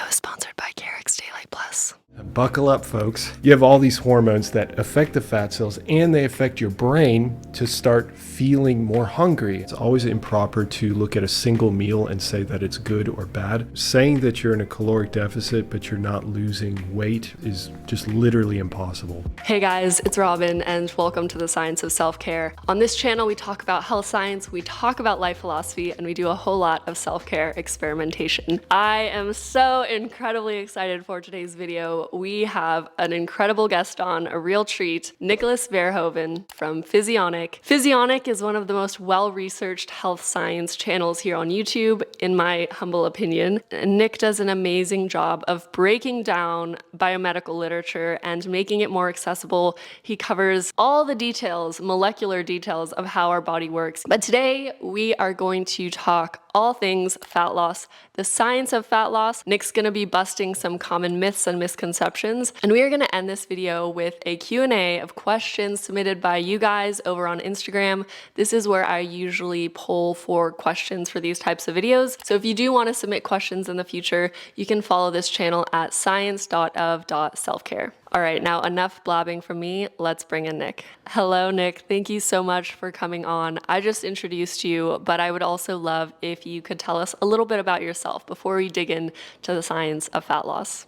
is sponsored by Carrick's Daylight Plus. Buckle up, folks. You have all these hormones that affect the fat cells and they affect your brain to start feeling more hungry. It's always improper to look at a single meal and say that it's good or bad. Saying that you're in a caloric deficit but you're not losing weight is just literally impossible. Hey guys, it's Robin and welcome to the Science of Self-Care. On this channel, we talk about health science, we talk about life philosophy, and we do a whole lot of self-care experimentation. I am so incredibly excited for today's video. We have an incredible guest on, a real treat, Nicholas Verhoeven from Physionic. Physionic is one of the most well-researched health science channels here on YouTube, in my humble opinion. And Nick does an amazing job of breaking down biomedical literature and making it more accessible. He covers all the details, molecular details of how our body works. But today we are going to talk all things fat loss, the science of fat loss. Nick's gonna be busting some common myths and misconceptions, and we are gonna end this video with a Q&A of questions submitted by you guys over on Instagram. This is where I usually poll for questions for these types of videos. So if you do wanna submit questions in the future, you can follow this channel at science.of.selfcare. All right, now enough blabbing from me. Let's bring in Nick. Hello, Nick. Thank you so much for coming on. I just introduced you, but I would also love if you could tell us a little bit about yourself before we dig into the science of fat loss.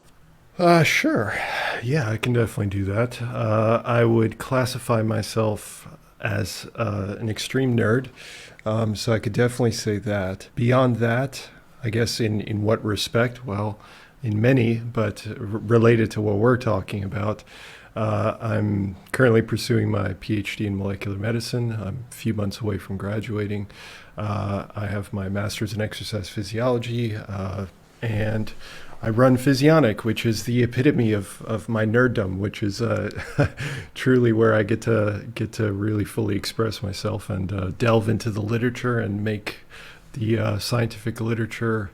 Sure. Yeah, I can definitely do that. I would classify myself as an extreme nerd, so I could definitely say that. Beyond that, I guess in what respect? Well, in many, but related to what we're talking about. I'm currently pursuing my PhD in molecular medicine. I'm a few months away from graduating. I have my master's in exercise physiology, and I run Physionic, which is the epitome of my nerddom, which is truly where I get to really fully express myself and delve into the literature and make the scientific literature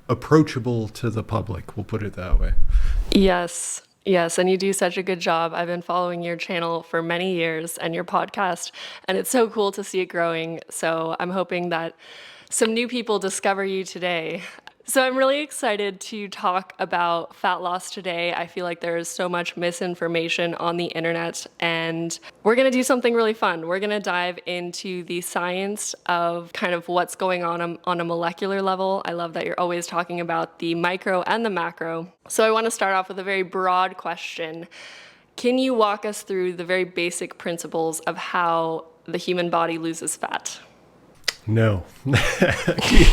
approachable to the public, we'll put it that way. Yes, and you do such a good job. I've been following your channel for many years and your podcast, and it's so cool to see it growing. So I'm hoping that some new people discover you today. So I'm really excited to talk about fat loss today. I feel like there is so much misinformation on the internet, and we're gonna do something really fun. We're gonna dive into the science of kind of what's going on a molecular level. I love that you're always talking about the micro and the macro. So I wanna start off with a very broad question. Can you walk us through the very basic principles of how the human body loses fat? No.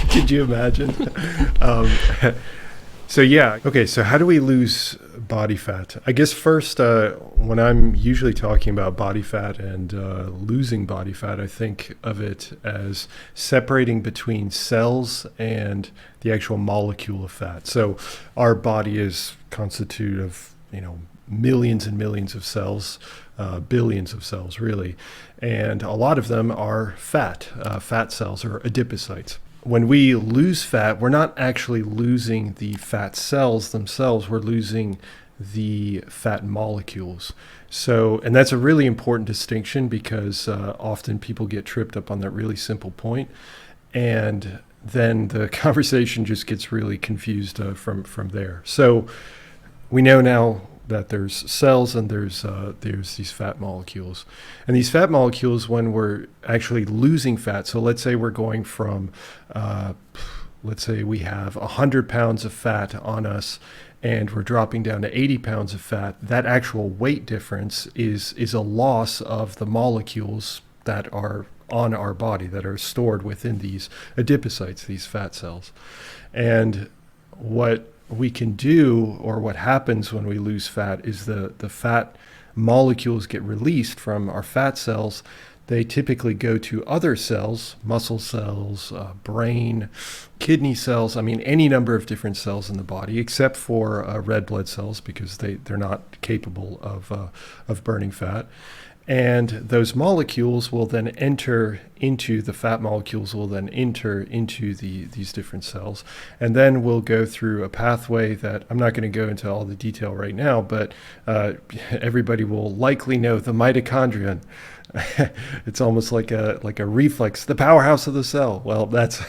Could you imagine? So how do we lose body fat? I guess first, when I'm usually talking about body fat and losing body fat, I think of it as separating between cells and the actual molecule of fat. So our body is constituted of, millions and millions of cells, billions of cells really, and a lot of them are fat cells or adipocytes. When we lose fat, we're not actually losing the fat cells themselves, we're losing the fat molecules. So, and that's a really important distinction because often people get tripped up on that really simple point, and then the conversation just gets really confused from there. So we know now that there's cells and there's these fat molecules. And these fat molecules, when we're actually losing fat, so let's say we're going from, let's say we have 100 pounds of fat on us and we're dropping down to 80 pounds of fat, that actual weight difference is a loss of the molecules that are on our body, that are stored within these adipocytes, these fat cells. And what we can do, or what happens when we lose fat, is the fat molecules get released from our fat cells. They typically go to other cells, muscle cells, brain, kidney cells, any number of different cells in the body, except for red blood cells, because they're not capable of burning fat. And those molecules will then enter into, the fat molecules will then enter into these different cells. And then we'll go through a pathway that I'm not going to go into all the detail right now, but everybody will likely know the mitochondrion. It's almost like a reflex, the powerhouse of the cell. Well, that's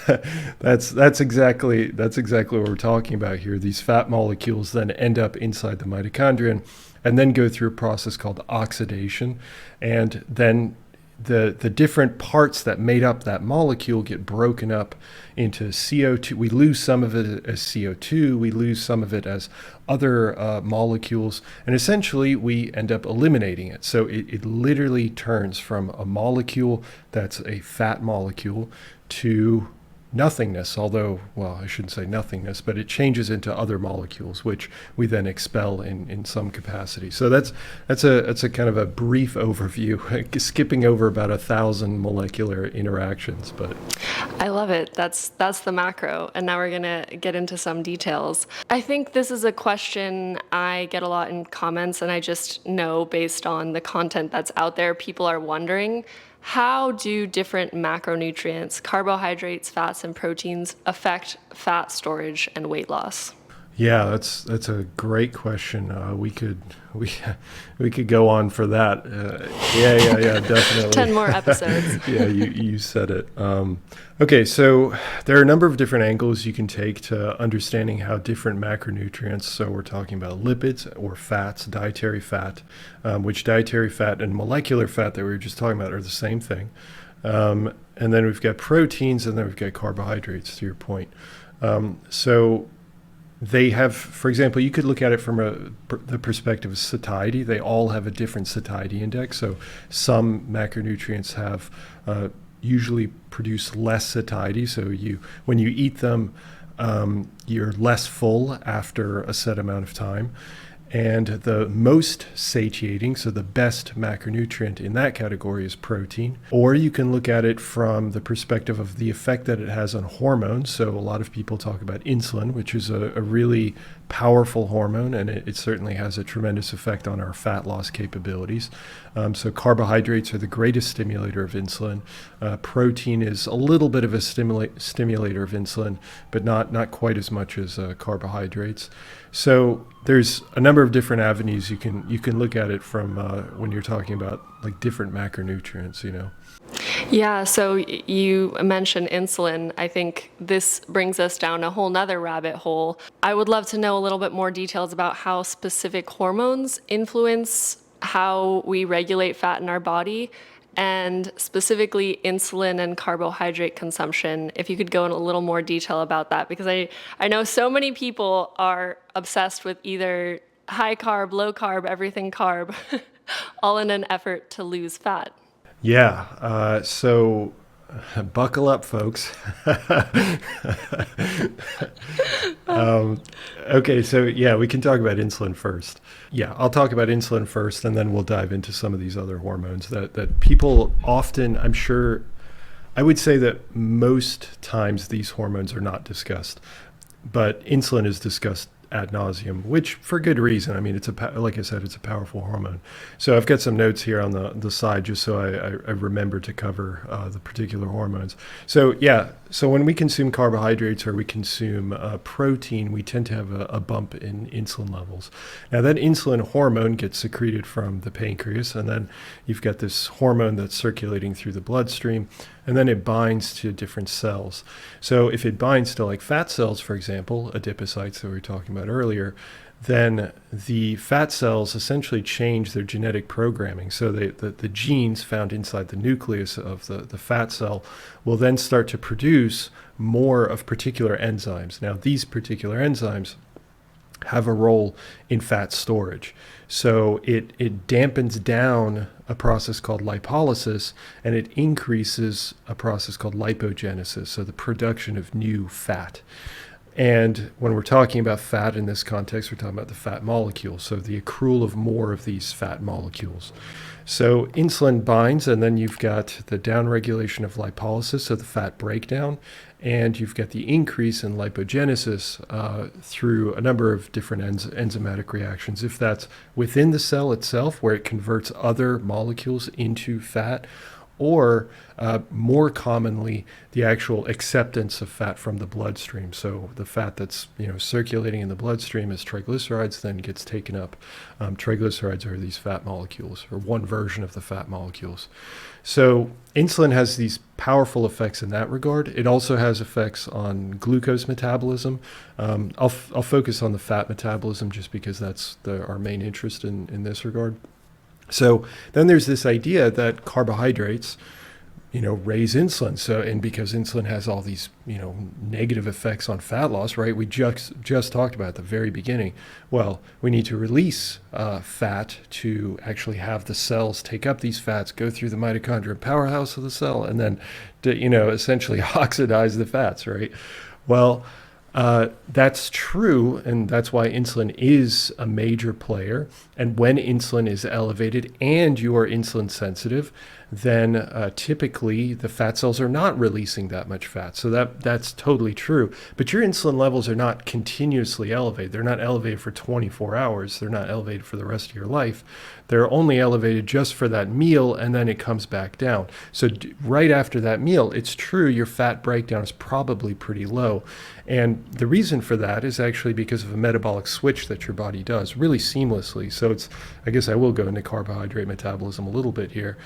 exactly what we're talking about here. These fat molecules then end up inside the mitochondrion, and then go through a process called oxidation, and then the different parts that made up that molecule get broken up into CO2. We lose some of it as CO2, we lose some of it as other molecules, and essentially we end up eliminating it. So it literally turns from a molecule that's a fat molecule to nothingness, although, well, I shouldn't say nothingness, but it changes into other molecules, which we then expel in some capacity. So that's a kind of a brief overview, skipping over about 1,000 molecular interactions. But I love it. That's the macro. And now we're going to get into some details. I think this is a question I get a lot in comments, and I just know based on the content that's out there, people are wondering, how do different macronutrients, carbohydrates, fats, and proteins affect fat storage and weight loss? yeah, that's a great question. We could go on for that. Yeah, definitely. 10 more episodes. Yeah, you said it. Okay, so there are a number of different angles you can take to understanding how different macronutrients, so we're talking about lipids or fats, dietary fat, which dietary fat and molecular fat that we were just talking about are the same thing. And then we've got proteins, and then we've got carbohydrates, to your point. So they have, for example, you could look at it from the perspective of satiety. They all have a different satiety index. So some macronutrients have usually produce less satiety. So when you eat them, you're less full after a set amount of time. And the most satiating, so the best macronutrient in that category, is protein. Or you can look at it from the perspective of the effect that it has on hormones. So a lot of people talk about insulin, which is a really powerful hormone, and it certainly has a tremendous effect on our fat loss capabilities. So carbohydrates are the greatest stimulator of insulin. Protein is a little bit of a stimulator of insulin, but not quite as much as carbohydrates. So there's a number of different avenues you can look at it from when you're talking about like different macronutrients, Yeah, so you mentioned insulin. I think this brings us down a whole nother rabbit hole. I would love to know a little bit more details about how specific hormones influence how we regulate fat in our body, and specifically insulin and carbohydrate consumption. If you could go in a little more detail about that, because I know so many people are obsessed with either high carb, low carb, everything carb, all in an effort to lose fat. Yeah, so buckle up, folks. Okay, so yeah, we can talk about insulin first. Yeah, I'll talk about insulin first, and then we'll dive into some of these other hormones that people often, I'm sure, I would say that most times these hormones are not discussed, but insulin is discussed ad nauseum, which for good reason. I mean, like I said, it's a powerful hormone. So I've got some notes here on the side just so I remember to cover the particular hormones. So yeah, so when we consume carbohydrates or we consume protein, we tend to have a bump in insulin levels. Now that insulin hormone gets secreted from the pancreas, and then you've got this hormone that's circulating through the bloodstream, and then it binds to different cells. So if it binds to like fat cells, for example, adipocytes that we were talking about earlier, then the fat cells essentially change their genetic programming. So the genes found inside the nucleus of the fat cell will then start to produce more of particular enzymes. Now, these particular enzymes have a role in fat storage. So it dampens down a process called lipolysis, and it increases a process called lipogenesis, so the production of new fat. And when we're talking about fat in this context, we're talking about the fat molecule, so the accrual of more of these fat molecules. So insulin binds, and then you've got the downregulation of lipolysis, so the fat breakdown, and you've got the increase in lipogenesis through a number of different enzymatic reactions. If that's within the cell itself, where it converts other molecules into fat, or more commonly, the actual acceptance of fat from the bloodstream. So the fat that's circulating in the bloodstream as triglycerides then gets taken up. Triglycerides are these fat molecules, or one version of the fat molecules. So insulin has these powerful effects in that regard. It also has effects on glucose metabolism. I'll focus on the fat metabolism just because that's our main interest in this regard. So then there's this idea that carbohydrates, raise insulin. So, and because insulin has all these, negative effects on fat loss, right? We just talked about at the very beginning. Well, we need to release fat to actually have the cells take up these fats, go through the mitochondrial powerhouse of the cell, and then, essentially oxidize the fats, right? Well, that's true, and that's why insulin is a major player. And when insulin is elevated and you are insulin sensitive, then typically the fat cells are not releasing that much fat. So that's totally true. But your insulin levels are not continuously elevated. They're not elevated for 24 hours. They're not elevated for the rest of your life. They're only elevated just for that meal, and then it comes back down. So right after that meal, it's true your fat breakdown is probably pretty low. And the reason for that is actually because of a metabolic switch that your body does really seamlessly. So I guess I will go into carbohydrate metabolism a little bit here,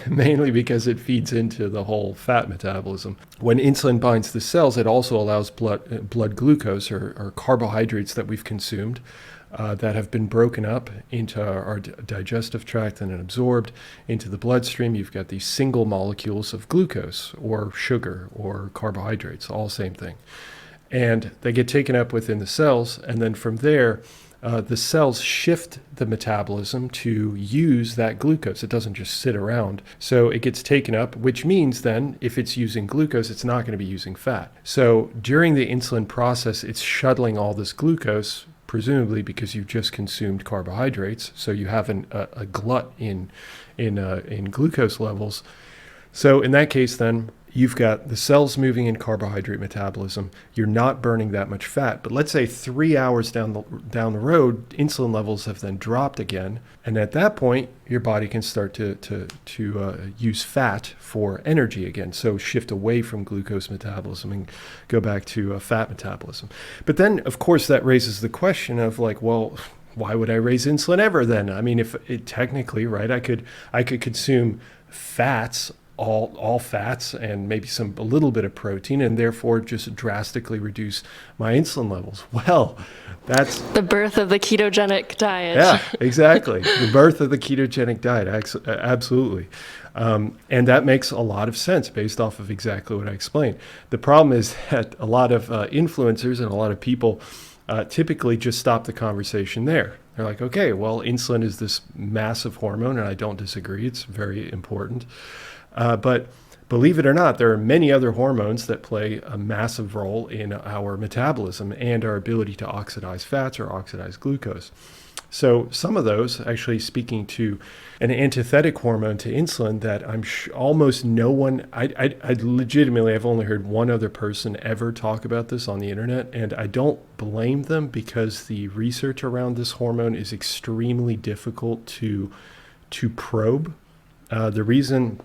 mainly because it feeds into the whole fat metabolism. When insulin binds the cells, it also allows blood glucose or carbohydrates that we've consumed that have been broken up into our digestive tract and then absorbed into the bloodstream. You've got these single molecules of glucose or sugar or carbohydrates, all same thing. And they get taken up within the cells, and then from there, the cells shift the metabolism to use that glucose. It doesn't just sit around. So it gets taken up, which means then if it's using glucose, it's not going to be using fat. So during the insulin process, it's shuttling all this glucose, presumably because you've just consumed carbohydrates. So you have a glut in glucose levels. So in that case, then you've got the cells moving in carbohydrate metabolism. You're not burning that much fat. But let's say 3 hours down the road, insulin levels have then dropped again. And at that point, your body can start to use fat for energy again. So shift away from glucose metabolism and go back to fat metabolism. But then, of course, that raises the question of well, why would I raise insulin ever then? I mean, if it technically, right, I could consume fats, all fats, and maybe a little bit of protein, and therefore just drastically reduce my insulin levels. Well, that's the birth of the ketogenic diet. Yeah, exactly. The birth of the ketogenic diet. Absolutely. And that makes a lot of sense based off of exactly what I explained. The problem is that a lot of influencers and a lot of people typically just stop the conversation there. They're like, okay, well, insulin is this massive hormone, and I don't disagree. It's very important. But believe it or not, there are many other hormones that play a massive role in our metabolism and our ability to oxidize fats or oxidize glucose. So some of those, actually speaking to an antithetic hormone to insulin that I'm almost no one, I legitimately, I've only heard one other person ever talk about this on the internet, and I don't blame them because the research around this hormone is extremely difficult to probe. The reason...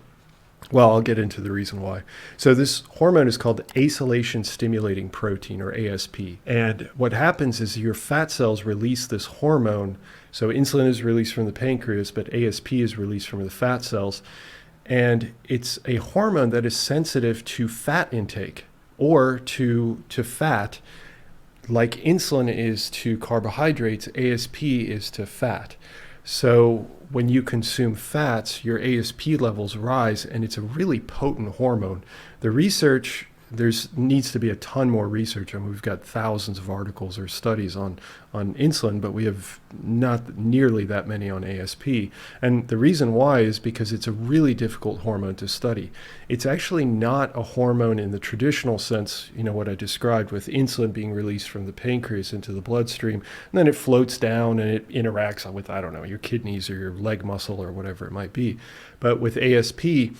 Well, I'll get into the reason why. So this hormone is called acylation stimulating protein, or ASP. And what happens is your fat cells release this hormone. So insulin is released from the pancreas, but ASP is released from the fat cells. And it's a hormone that is sensitive to fat intake or to fat. Like insulin is to carbohydrates, ASP is to fat. So when you consume fats, your ASP levels rise, and it's a really potent hormone. The research, needs to be a ton more research. I mean, we've got thousands of articles or studies on insulin, but we have not nearly that many on ASP. And the reason why is because it's a really difficult hormone to study. It's actually not a hormone in the traditional sense, what I described with insulin being released from the pancreas into the bloodstream, and then it floats down and it interacts with, your kidneys or your leg muscle or whatever it might be. But with ASP,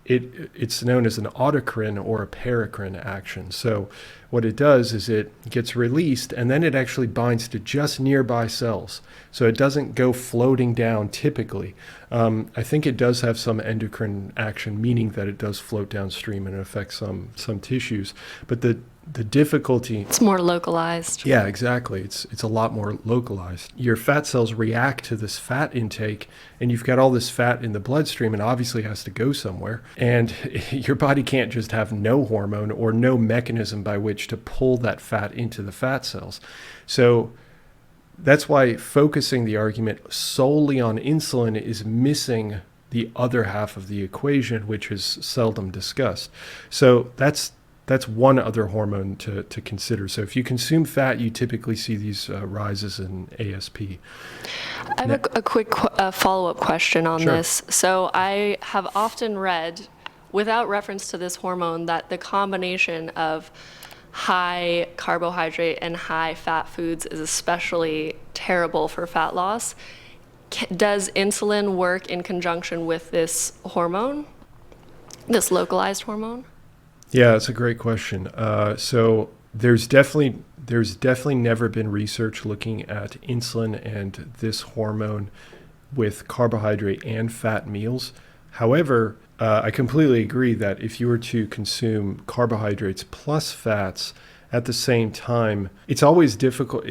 it's known as an autocrine or a paracrine action. So what it does is it gets released and then it actually binds to just nearby cells. So it doesn't go floating down typically. I think it does have some endocrine action, meaning that it does float downstream and affect some tissues. But the difficulty... It's more localized. Yeah, exactly. It's a lot more localized. Your fat cells react to this fat intake, and you've got all this fat in the bloodstream, and obviously has to go somewhere. And your body can't just have no hormone or no mechanism by which to pull that fat into the fat cells. So that's why focusing the argument solely on insulin is missing the other half of the equation, which is seldom discussed. So that's one other hormone to consider. So if you consume fat, you typically see these rises in ASP. I have a quick follow-up question on Sure. this. So I have often read, without reference to this hormone, that the combination of high carbohydrate and high fat foods is especially terrible for fat loss. Does insulin work in conjunction with this hormone, this localized hormone? Yeah, that's a great question. So there's definitely never been research looking at insulin and this hormone with carbohydrate and fat meals. However, I completely agree that if you were to consume carbohydrates plus fats at the same time, it's always difficult.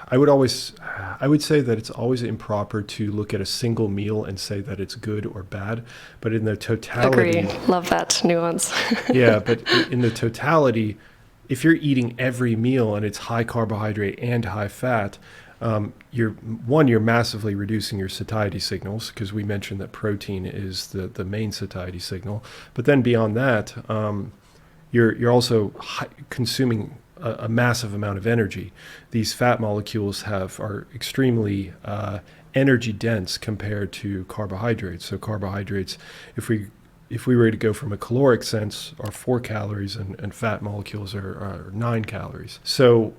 I would say that it's always improper to look at a single meal and say that it's good or bad. But in the totality... Agree. Love that nuance. Yeah, but in the totality, if you're eating every meal and it's high carbohydrate and high fat, you're massively reducing your satiety signals, because we mentioned that protein is the main satiety signal. But then beyond that, you're also consuming a massive amount of energy. These fat molecules are extremely energy dense compared to carbohydrates. So carbohydrates, if we were to go from a caloric sense, are 4 calories, and fat molecules are 9 calories. So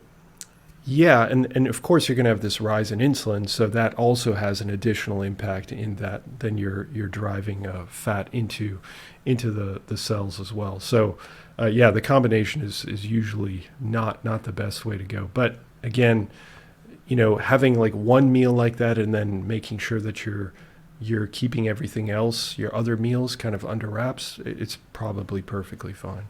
yeah, and of course you're going to have this rise in insulin, so that also has an additional impact in that then you're driving fat into the cells as well. So yeah, the combination is usually not the best way to go. But again, having like one meal like that and then making sure that you're keeping everything else, your other meals, kind of under wraps, it's probably perfectly fine.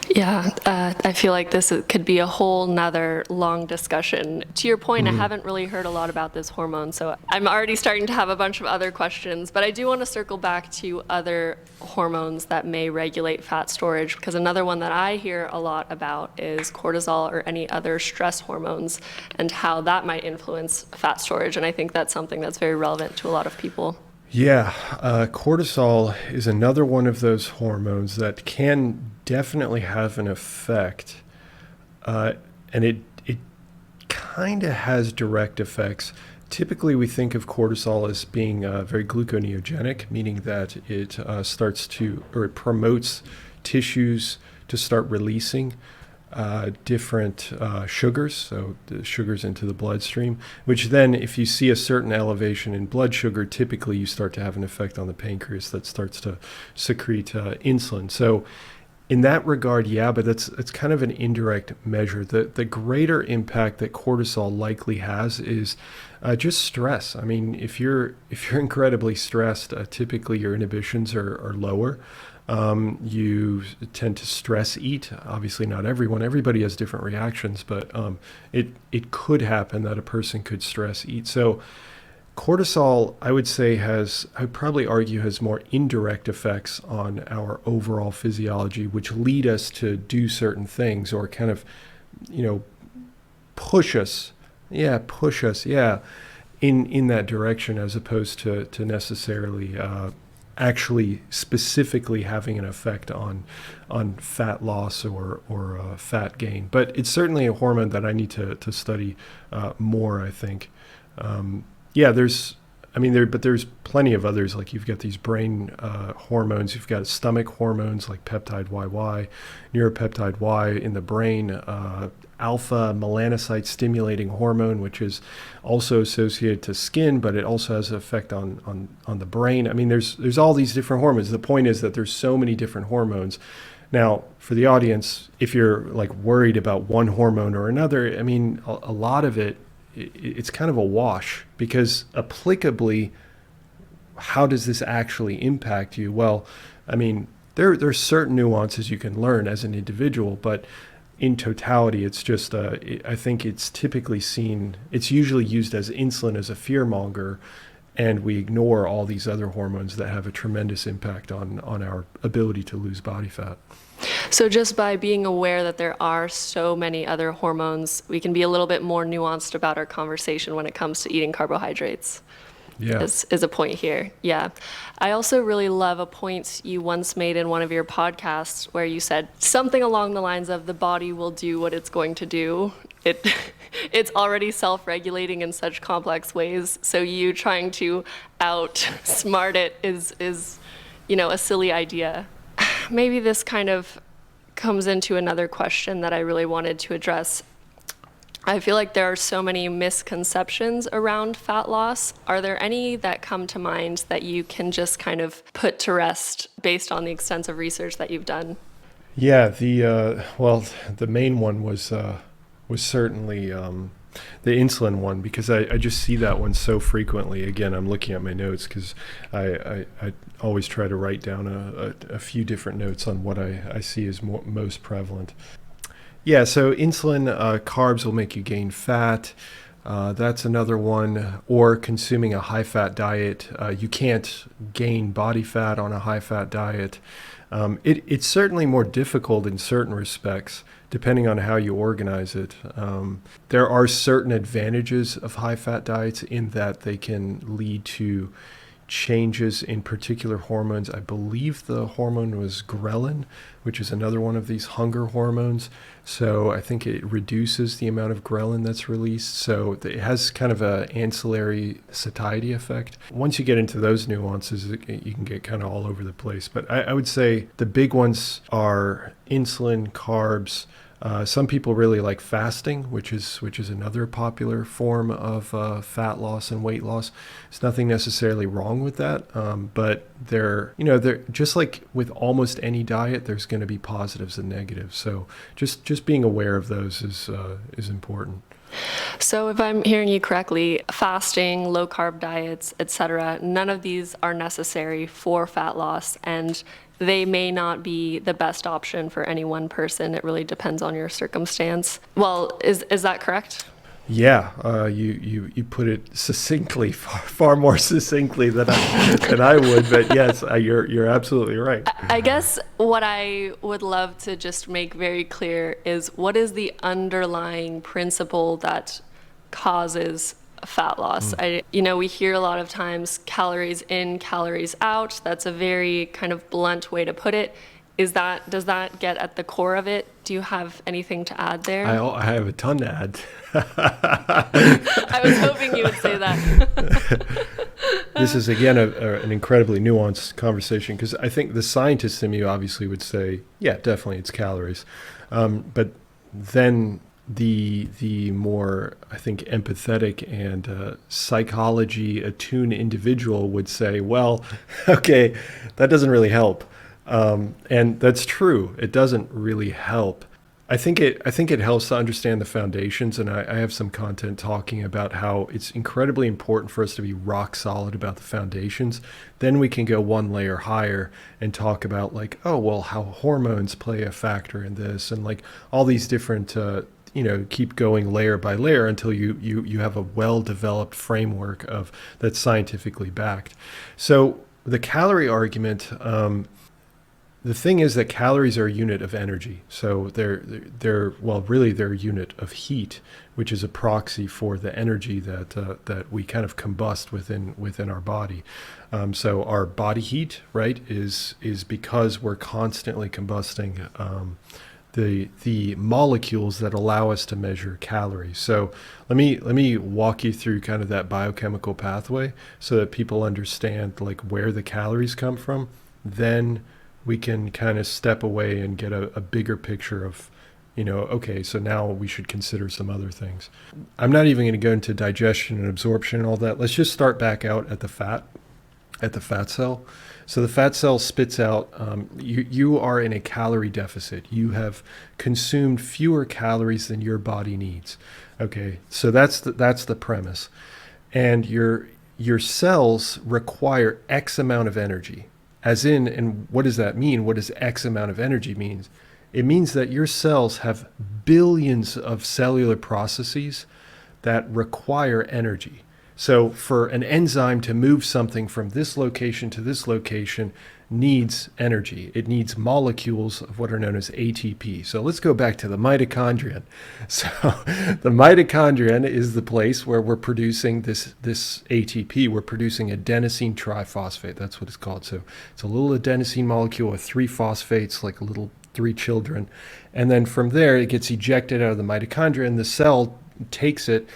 Yeah, I feel like this could be a whole nother long discussion. To your point, I haven't really heard a lot about this hormone, so I'm already starting to have a bunch of other questions, but I do want to circle back to other hormones that may regulate fat storage, because another one that I hear a lot about is cortisol or any other stress hormones and how that might influence fat storage, and I think that's something that's very relevant to a lot of people. Yeah, cortisol is another one of those hormones that can definitely have an effect, and it kind of has direct effects. Typically, we think of cortisol as being very gluconeogenic, meaning that it it promotes tissues to start releasing different sugars, so the sugars into the bloodstream, which then if you see a certain elevation in blood sugar, typically you start to have an effect on the pancreas that starts to secrete insulin. So in that regard, yeah, but it's kind of an indirect measure. The greater impact that cortisol likely has is just stress. I mean, if you're incredibly stressed, typically your inhibitions are lower. You tend to stress eat. Obviously not everyone. Everybody has different reactions, but it could happen that a person could stress eat. So cortisol, I would say, I would probably argue has more indirect effects on our overall physiology, which lead us to do certain things or kind of, push us in that direction, as opposed to necessarily actually specifically having an effect on fat loss or fat gain. But it's certainly a hormone that I need to study more, I think. Yeah, there's I mean, but there's plenty of others. Like you've got these brain hormones. You've got stomach hormones like peptide YY, neuropeptide Y in the brain, alpha melanocyte stimulating hormone, which is also associated to skin, but it also has an effect on the brain. I mean, there's all these different hormones. The point is that there's so many different hormones. Now, for the audience, if you're like worried about one hormone or another, I mean, a lot of it's kind of a wash, because applicably, how does this actually impact you? Well, I mean, there's certain nuances you can learn as an individual, but in totality, it's just, I think it's typically seen, it's usually used as insulin as a fear monger, and we ignore all these other hormones that have a tremendous impact on our ability to lose body fat. So just by being aware that there are so many other hormones, we can be a little bit more nuanced about our conversation when it comes to eating carbohydrates. Yeah. Is a point here. Yeah. I also really love a point you once made in one of your podcasts where you said something along the lines of the body will do what it's going to do. It's already self-regulating in such complex ways. So you trying to outsmart it is a silly idea. Maybe this kind of comes into another question that I really wanted to address. I feel like there are so many misconceptions around fat loss. Are there any that come to mind that you can just kind of put to rest based on the extensive research that you've done? Yeah, the main one was certainly the insulin one, because I just see that one so frequently. Again, I'm looking at my notes because I always try to write down a few different notes on what I see as most prevalent. Yeah, so insulin, carbs will make you gain fat. That's another one. Or consuming a high-fat diet. You can't gain body fat on a high-fat diet. It's certainly more difficult in certain respects, depending on how you organize it. There are certain advantages of high-fat diets in that they can lead to changes in particular hormones. I believe the hormone was ghrelin, which is another one of these hunger hormones. So I think it reduces the amount of ghrelin that's released. So it has kind of an ancillary satiety effect. Once you get into those nuances, you can get kind of all over the place. But I would say the big ones are insulin, carbs. Some people really like fasting, which is another popular form of fat loss and weight loss. There's nothing necessarily wrong with that, but they're just like with almost any diet, there's going to be positives and negatives. So just being aware of those is important. So if I'm hearing you correctly, fasting, low carb diets, etc., none of these are necessary for fat loss, and they may not be the best option for any one person. It really depends on your circumstance. Well, is that correct? Yeah, you put it succinctly, far more succinctly than I would. But yes, you're absolutely right. I guess what I would love to just make very clear is what is the underlying principle that causes fat loss. We hear a lot of times calories in, calories out. That's a very kind of blunt way to put it. Does that get at the core of it? Do you have anything to add there? I have a ton to add. I was hoping you would say that. This is, again, an incredibly nuanced conversation, because I think the scientists in me obviously would say, yeah, definitely it's calories. But then the more, I think, empathetic and psychology attuned individual would say, well, okay, that doesn't really help. And that's true. It doesn't really help. I think it helps to understand the foundations, and I have some content talking about how it's incredibly important for us to be rock solid about the foundations. Then we can go one layer higher and talk about how hormones play a factor in this, and all these different keep going layer by layer until you have a well-developed framework that's scientifically backed. So the calorie argument, the thing is that calories are a unit of energy. So they're a unit of heat, which is a proxy for the energy that we kind of combust within our body. So our body heat, right, is because we're constantly combusting the molecules that allow us to measure calories. So let me walk you through kind of that biochemical pathway so that people understand like where the calories come from. Then we can kind of step away and get a bigger picture of, okay, so now we should consider some other things. I'm not even going to go into digestion and absorption and all that. Let's just start back out at the fat cell. So the fat cell spits out, you are in a calorie deficit. You have consumed fewer calories than your body needs. Okay, so that's the premise. And your cells require X amount of energy. As in, and what does that mean? What does X amount of energy mean? It means that your cells have billions of cellular processes that require energy. So for an enzyme to move something from this location to this location needs energy. It needs molecules of what are known as ATP. So let's go back to the mitochondrion. So the mitochondrion is the place where we're producing this ATP. We're producing adenosine triphosphate. That's what it's called. So it's a little adenosine molecule with 3 phosphates, like a little 3 children. And then from there, it gets ejected out of the mitochondria, and the cell takes it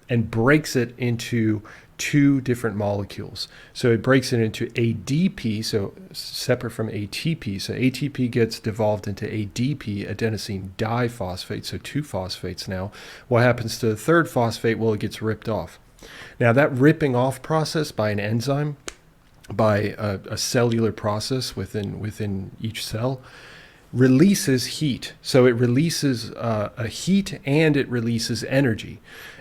and breaks it into 2 different molecules. So it breaks it into ADP, so separate from ATP. So ATP gets devolved into ADP, adenosine diphosphate, so 2 phosphates now. What happens to the 3rd phosphate? Well, it gets ripped off. Now that ripping off process by an enzyme, by a cellular process within each cell, releases heat. So it releases a heat and it releases energy.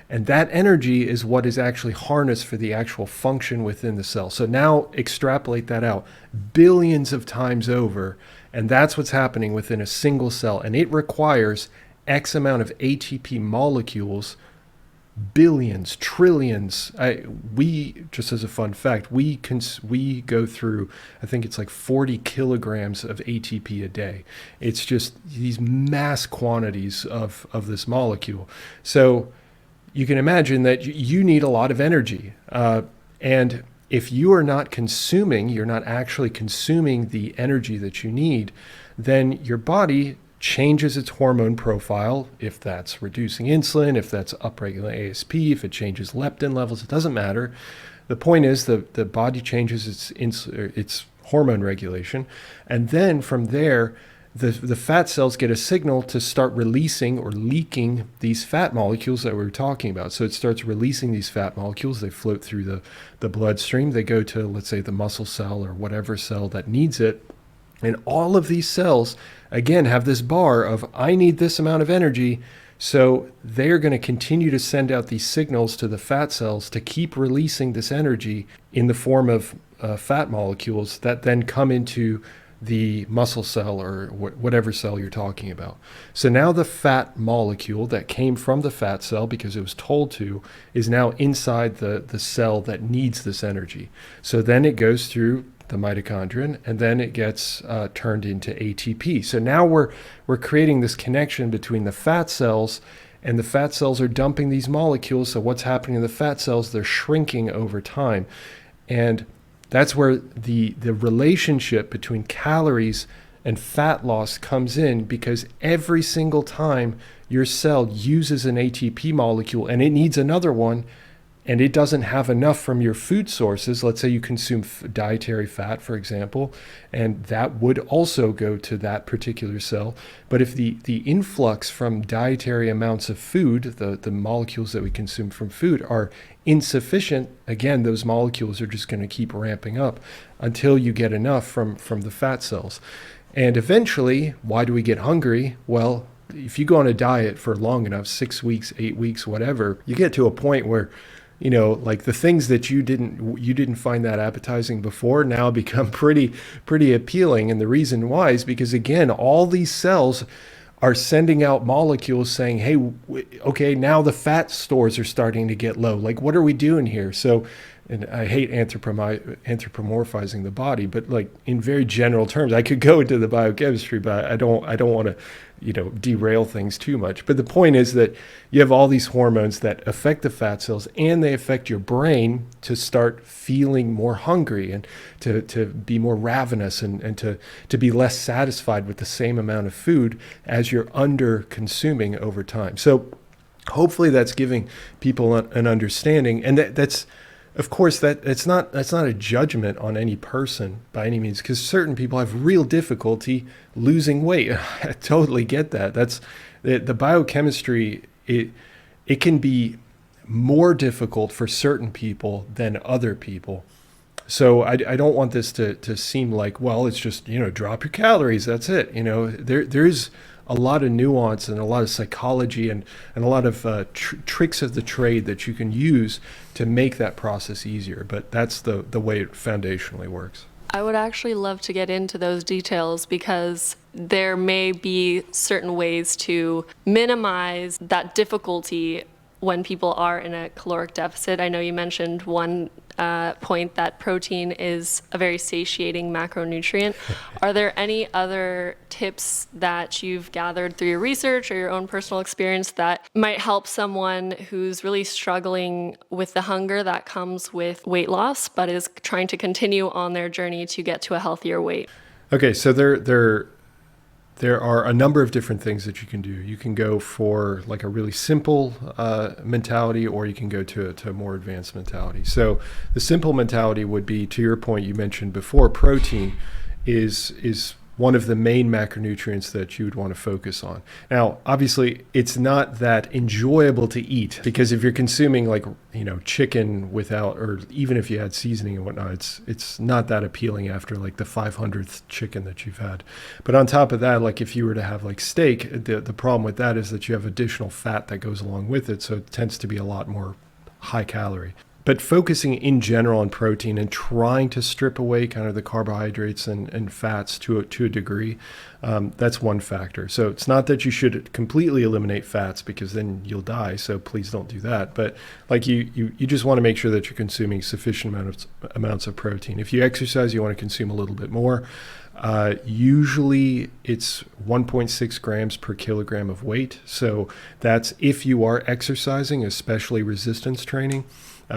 And that energy is what is actually harnessed for the actual function within the cell. So now extrapolate that out billions of times over, and that's what's happening within a single cell. And it requires X amount of ATP molecules, billions, trillions. We, just as a fun fact, we go through, I think it's like 40 kilograms of ATP a day. It's just these mass quantities of this molecule. So you can imagine that you need a lot of energy. And if you are not consuming, you're not actually consuming the energy that you need, then your body changes its hormone profile. If that's reducing insulin, if that's upregulating ASP, if it changes leptin levels, it doesn't matter. The point is the body changes its hormone regulation. And then from there, the fat cells get a signal to start releasing or leaking these fat molecules that we were talking about. So it starts releasing these fat molecules. They float through the bloodstream. They go to, let's say, the muscle cell or whatever cell that needs it. And all of these cells, again, have this bar of, I need this amount of energy. So they're going to continue to send out these signals to the fat cells to keep releasing this energy in the form of fat molecules that then come into the muscle cell or whatever cell you're talking about. So now the fat molecule that came from the fat cell, because it was told to, is now inside the cell that needs this energy. So then it goes through the mitochondrion, and then it gets turned into ATP. So now we're creating this connection between the fat cells, and the fat cells are dumping these molecules. So what's happening in the fat cells? They're shrinking over time. And that's where the relationship between calories and fat loss comes in, because every single time your cell uses an ATP molecule and it needs another one, and it doesn't have enough from your food sources, let's say you consume dietary fat, for example, and that would also go to that particular cell. But if the influx from dietary amounts of food, the molecules that we consume from food, are insufficient, again, those molecules are just going to keep ramping up until you get enough from the fat cells. And eventually, why do we get hungry? Well, if you go on a diet for long enough, 6 weeks, 8 weeks, whatever, you get to a point where, like the things that you didn't find that appetizing before now become pretty appealing. And the reason why is because, again, all these cells are sending out molecules saying, hey, okay, now the fat stores are starting to get low. Like, what are we doing here? So and I hate anthropomorphizing the body, but like in very general terms, I could go into the biochemistry, but I don't want to, derail things too much. But the point is that you have all these hormones that affect the fat cells, and they affect your brain to start feeling more hungry and to be more ravenous and to be less satisfied with the same amount of food as you're under consuming over time. So hopefully that's giving people an understanding, and that's, of course, that's not a judgment on any person by any means, because certain people have real difficulty losing weight. I totally get that. That's the biochemistry. It can be more difficult for certain people than other people. So I don't want this to seem like, well, it's just, drop your calories. That's it. There's a lot of nuance and a lot of psychology and a lot of tricks of the trade that you can use to make that process easier. But that's the way it foundationally works. I would actually love to get into those details, because there may be certain ways to minimize that difficulty when people are in a caloric deficit. I know you mentioned one point that protein is a very satiating macronutrient. Are there any other tips that you've gathered through your research or your own personal experience that might help someone who's really struggling with the hunger that comes with weight loss, but is trying to continue on their journey to get to a healthier weight? Okay, so there are a number of different things that you can do. You can go for like a really simple mentality, or you can go to a more advanced mentality. So the simple mentality would be, to your point you mentioned before, protein is one of the main macronutrients that you would want to focus on. Now, obviously, it's not that enjoyable to eat, because if you're consuming like, chicken without, or even if you had seasoning and whatnot, it's not that appealing after like the 500th chicken that you've had. But on top of that, like if you were to have like steak, the problem with that is that you have additional fat that goes along with it. So it tends to be a lot more high calorie. But focusing in general on protein and trying to strip away kind of the carbohydrates and fats to a degree, that's one factor. So it's not that you should completely eliminate fats, because then you'll die. So please don't do that. But like you just want to make sure that you're consuming sufficient amounts of protein. If you exercise, you want to consume a little bit more. Usually it's 1.6 grams per kilogram of weight. So that's if you are exercising, especially resistance training.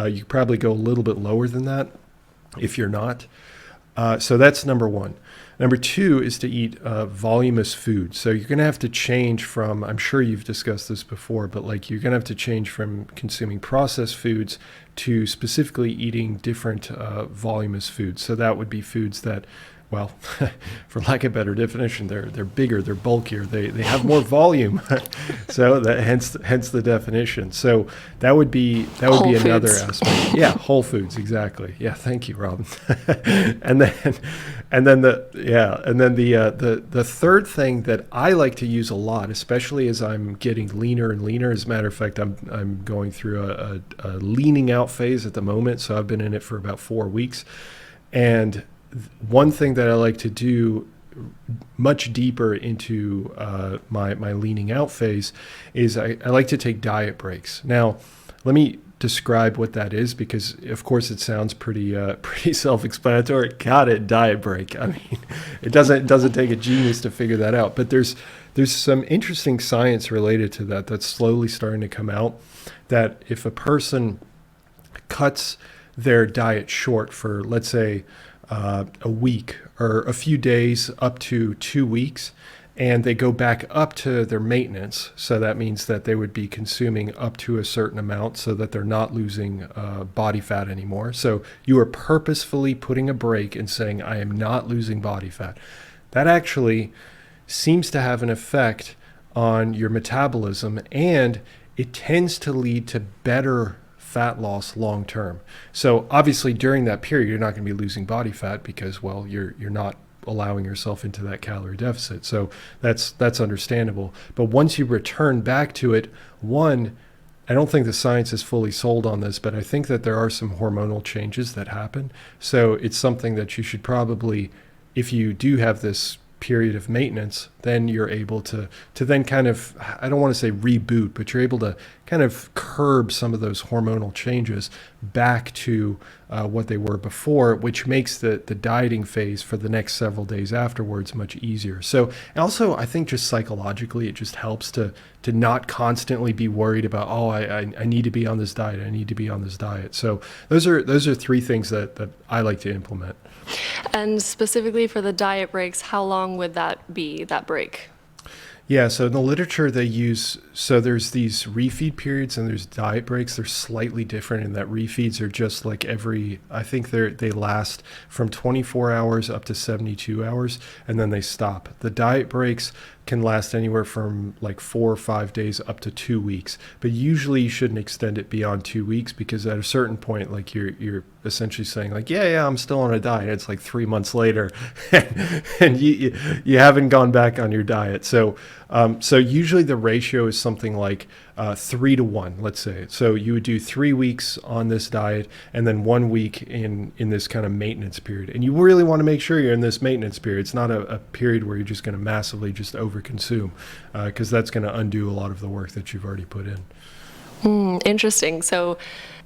You could probably go a little bit lower than that if you're not. So that's number one. Number two is to eat voluminous food. So you're going to have to change from, I'm sure you've discussed this before, but like you're going to have to change from consuming processed foods to specifically eating different voluminous foods. So that would be foods that, well, for lack of a better definition, they're bigger, they're bulkier, they have more volume. So that hence the definition. So that would be another aspect. Yeah, whole foods, exactly. Yeah, thank you, Robin. and then the third thing that I like to use a lot, especially as I'm getting leaner and leaner. As a matter of fact, I'm going through a leaning out phase at the moment. So I've been in it for about 4 weeks, and one thing that I like to do much deeper into my leaning out phase is I like to take diet breaks. Now, let me describe what that is, because of course it sounds pretty self-explanatory. Got it, diet break. I mean, it doesn't take a genius to figure that out. But there's some interesting science related to that that's slowly starting to come out, that if a person cuts their diet short for, let's say, a week or a few days up to 2 weeks, and they go back up to their maintenance. So that means that they would be consuming up to a certain amount so that they're not losing body fat anymore. So you are purposefully putting a break and saying, I am not losing body fat. That actually seems to have an effect on your metabolism, and it tends to lead to better fat loss long term. So obviously during that period, you're not going to be losing body fat because, well, you're not allowing yourself into that calorie deficit. So that's understandable. But once you return back to it, one, I don't think the science is fully sold on this, but I think that there are some hormonal changes that happen. So it's something that you should probably, if you do have this period of maintenance, then you're able to then kind of, I don't want to say reboot, but you're able to kind of curb some of those hormonal changes back to what they were before, which makes the dieting phase for the next several days afterwards much easier. So also, I think just psychologically, it just helps to not constantly be worried about, oh, I need to be on this diet, I need to be on this diet. So those are three things that I like to implement. And specifically for the diet breaks, how long would that be, that break? Yeah, so in the literature they use, so there's these refeed periods and there's diet breaks. They're slightly different in that refeeds are just like I think they last from 24 hours up to 72 hours and then they stop. The diet breaks can last anywhere from like 4 or 5 days up to 2 weeks, but usually you shouldn't extend it beyond 2 weeks because at a certain point, like you're essentially saying like, yeah, I'm still on a diet. It's like 3 months later and you haven't gone back on your diet. So usually the ratio is something like 3 to 1, let's say. So you would do 3 weeks on this diet and then 1 week in this kind of maintenance period. And you really want to make sure you're in this maintenance period. It's not a period where you're just going to massively just overconsume because that's going to undo a lot of the work that you've already put in. Interesting. So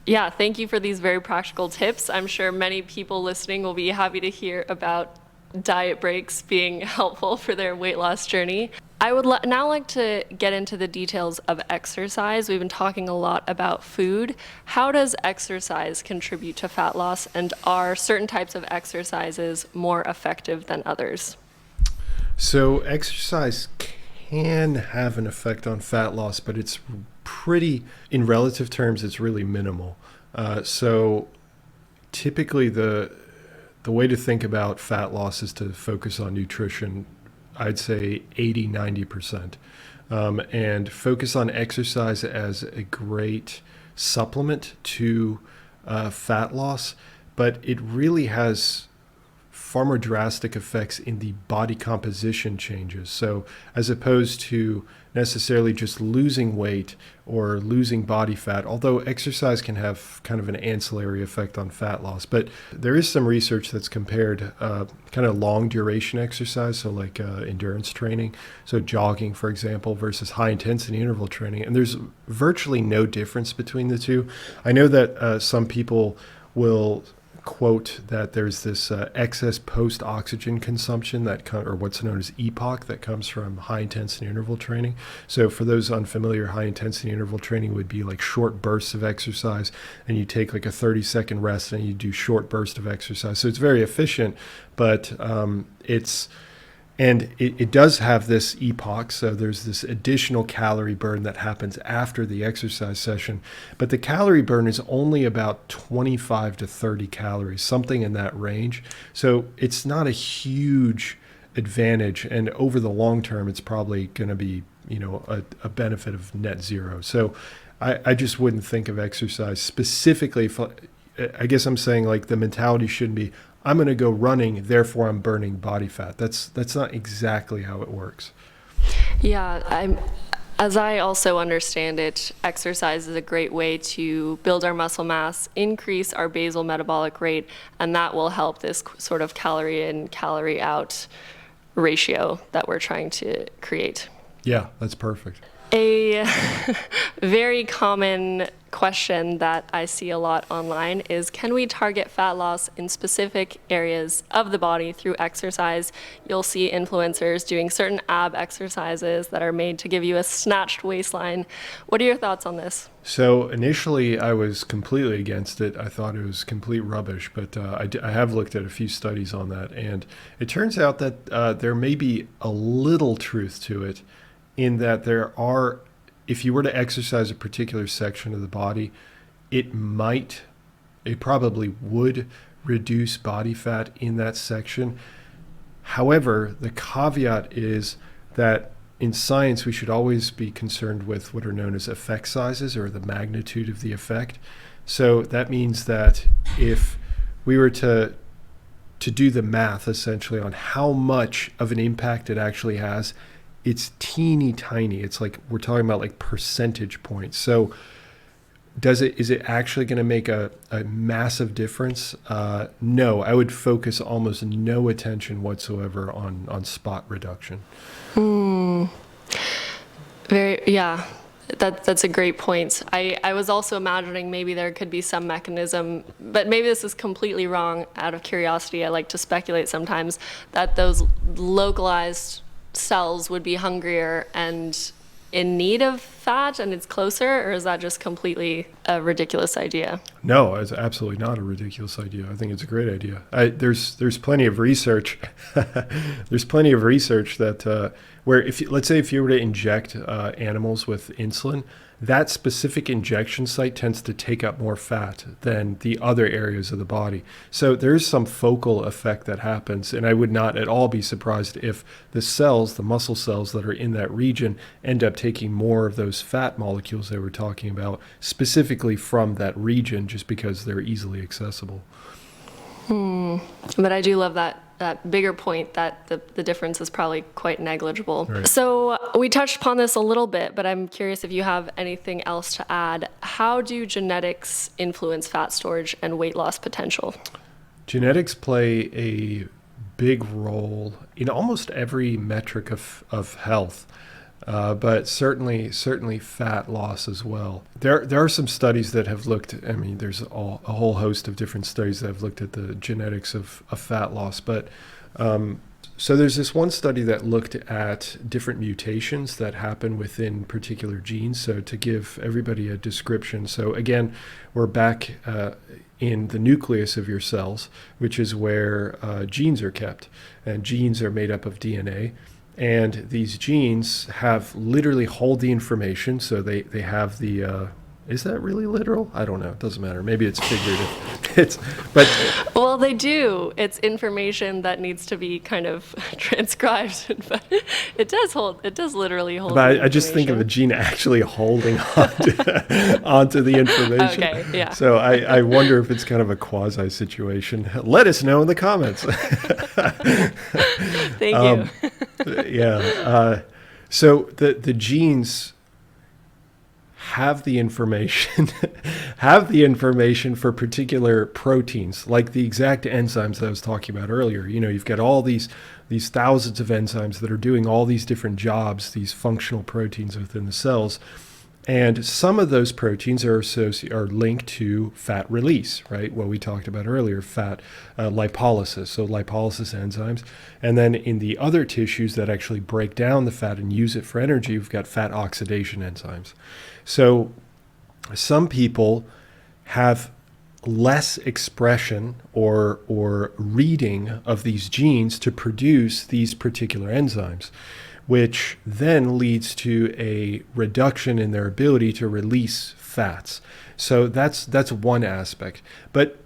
yeah, thank you for these very practical tips. I'm sure many people listening will be happy to hear about diet breaks being helpful for their weight loss journey. I would now like to get into the details of exercise. We've been talking a lot about food. How does exercise contribute to fat loss, and are certain types of exercises more effective than others? So exercise can have an effect on fat loss, but it's pretty, in relative terms, it's really minimal. So typically the way to think about fat loss is to focus on nutrition. I'd say 80-90%, and focus on exercise as a great supplement to fat loss, but it really has far more drastic effects in the body composition changes. So as opposed to necessarily just losing weight or losing body fat, although exercise can have kind of an ancillary effect on fat loss. But there is some research that's compared kind of long duration exercise, so like endurance training, so jogging, for example, versus high intensity interval training. And there's virtually no difference between the two. I know that some people will quote that there's this excess post-oxygen consumption or what's known as EPOC that comes from high-intensity interval training. So for those unfamiliar, high-intensity interval training would be like short bursts of exercise, and you take like a 30-second rest and you do short burst of exercise. So it's very efficient, but it does have this EPOC, so there's this additional calorie burn that happens after the exercise session. But the calorie burn is only about 25 to 30 calories, something in that range. So it's not a huge advantage. And over the long term, it's probably going to be, a benefit of net zero. So I just wouldn't think of exercise specifically. I guess I'm saying like the mentality shouldn't be, I'm going to go running, therefore I'm burning body fat. That's not exactly how it works. Yeah, as I also understand it, exercise is a great way to build our muscle mass, increase our basal metabolic rate, and that will help this sort of calorie in, calorie out ratio that we're trying to create. Yeah, that's perfect. A very common question that I see a lot online is, can we target fat loss in specific areas of the body through exercise? You'll see influencers doing certain ab exercises that are made to give you a snatched waistline. What are your thoughts on this? So initially I was completely against it. I thought it was complete rubbish, but I have looked at a few studies on that, and it turns out that there may be a little truth to it, in that if you were to exercise a particular section of the body, it probably would reduce body fat in that section. However, the caveat is that in science, we should always be concerned with what are known as effect sizes, or the magnitude of the effect. So that means that if we were to do the math essentially on how much of an impact it actually has, it's teeny tiny. It's like we're talking about like percentage points. So is it actually going to make a massive difference? No, I would focus almost no attention whatsoever on spot reduction. Yeah, that's a great point. I was also imagining maybe there could be some mechanism, but maybe this is completely wrong. Out of curiosity, I like to speculate sometimes that those localized cells would be hungrier and in need of fat, and it's closer, or is that just completely a ridiculous idea? No, it's absolutely not a ridiculous idea. I think it's a great idea. There's plenty of research. There's plenty of research that where let's say if you were to inject animals with insulin, that specific injection site tends to take up more fat than the other areas of the body. So there's some focal effect that happens, and I would not at all be surprised if the muscle cells that are in that region, end up taking more of those fat molecules they were talking about, specifically from that region, just because they're easily accessible. But I do love that bigger point that the difference is probably quite negligible. Right. So we touched upon this a little bit, but I'm curious if you have anything else to add. How do genetics influence fat storage and weight loss potential? Genetics play a big role in almost every metric of health. But certainly fat loss as well. There are some studies that have looked, there's a whole host of different studies that have looked at the genetics of fat loss. But so there's this one study that looked at different mutations that happen within particular genes. So to give everybody a description, so again, we're back in the nucleus of your cells, which is where genes are kept. And genes are made up of DNA. And these genes literally hold the information. So they have the, is that really literal? I don't know. It doesn't matter. Maybe it's figurative. Well, they do. It's information that needs to be kind of transcribed, but it does literally hold the information. I just think of a gene actually holding onto the information. Okay, yeah. So I wonder if it's kind of a quasi situation. Let us know in the comments. Thank you. Yeah. So the genes have the information for particular proteins, like the exact enzymes that I was talking about earlier. You've got all these thousands of enzymes that are doing all these different jobs, these functional proteins within the cells. And some of those proteins are linked to fat release, right? What we talked about earlier, fat lipolysis, so lipolysis enzymes. And then in the other tissues that actually break down the fat and use it for energy, we've got fat oxidation enzymes. So some people have less expression or reading of these genes to produce these particular enzymes, which then leads to a reduction in their ability to release fats. So that's one aspect. But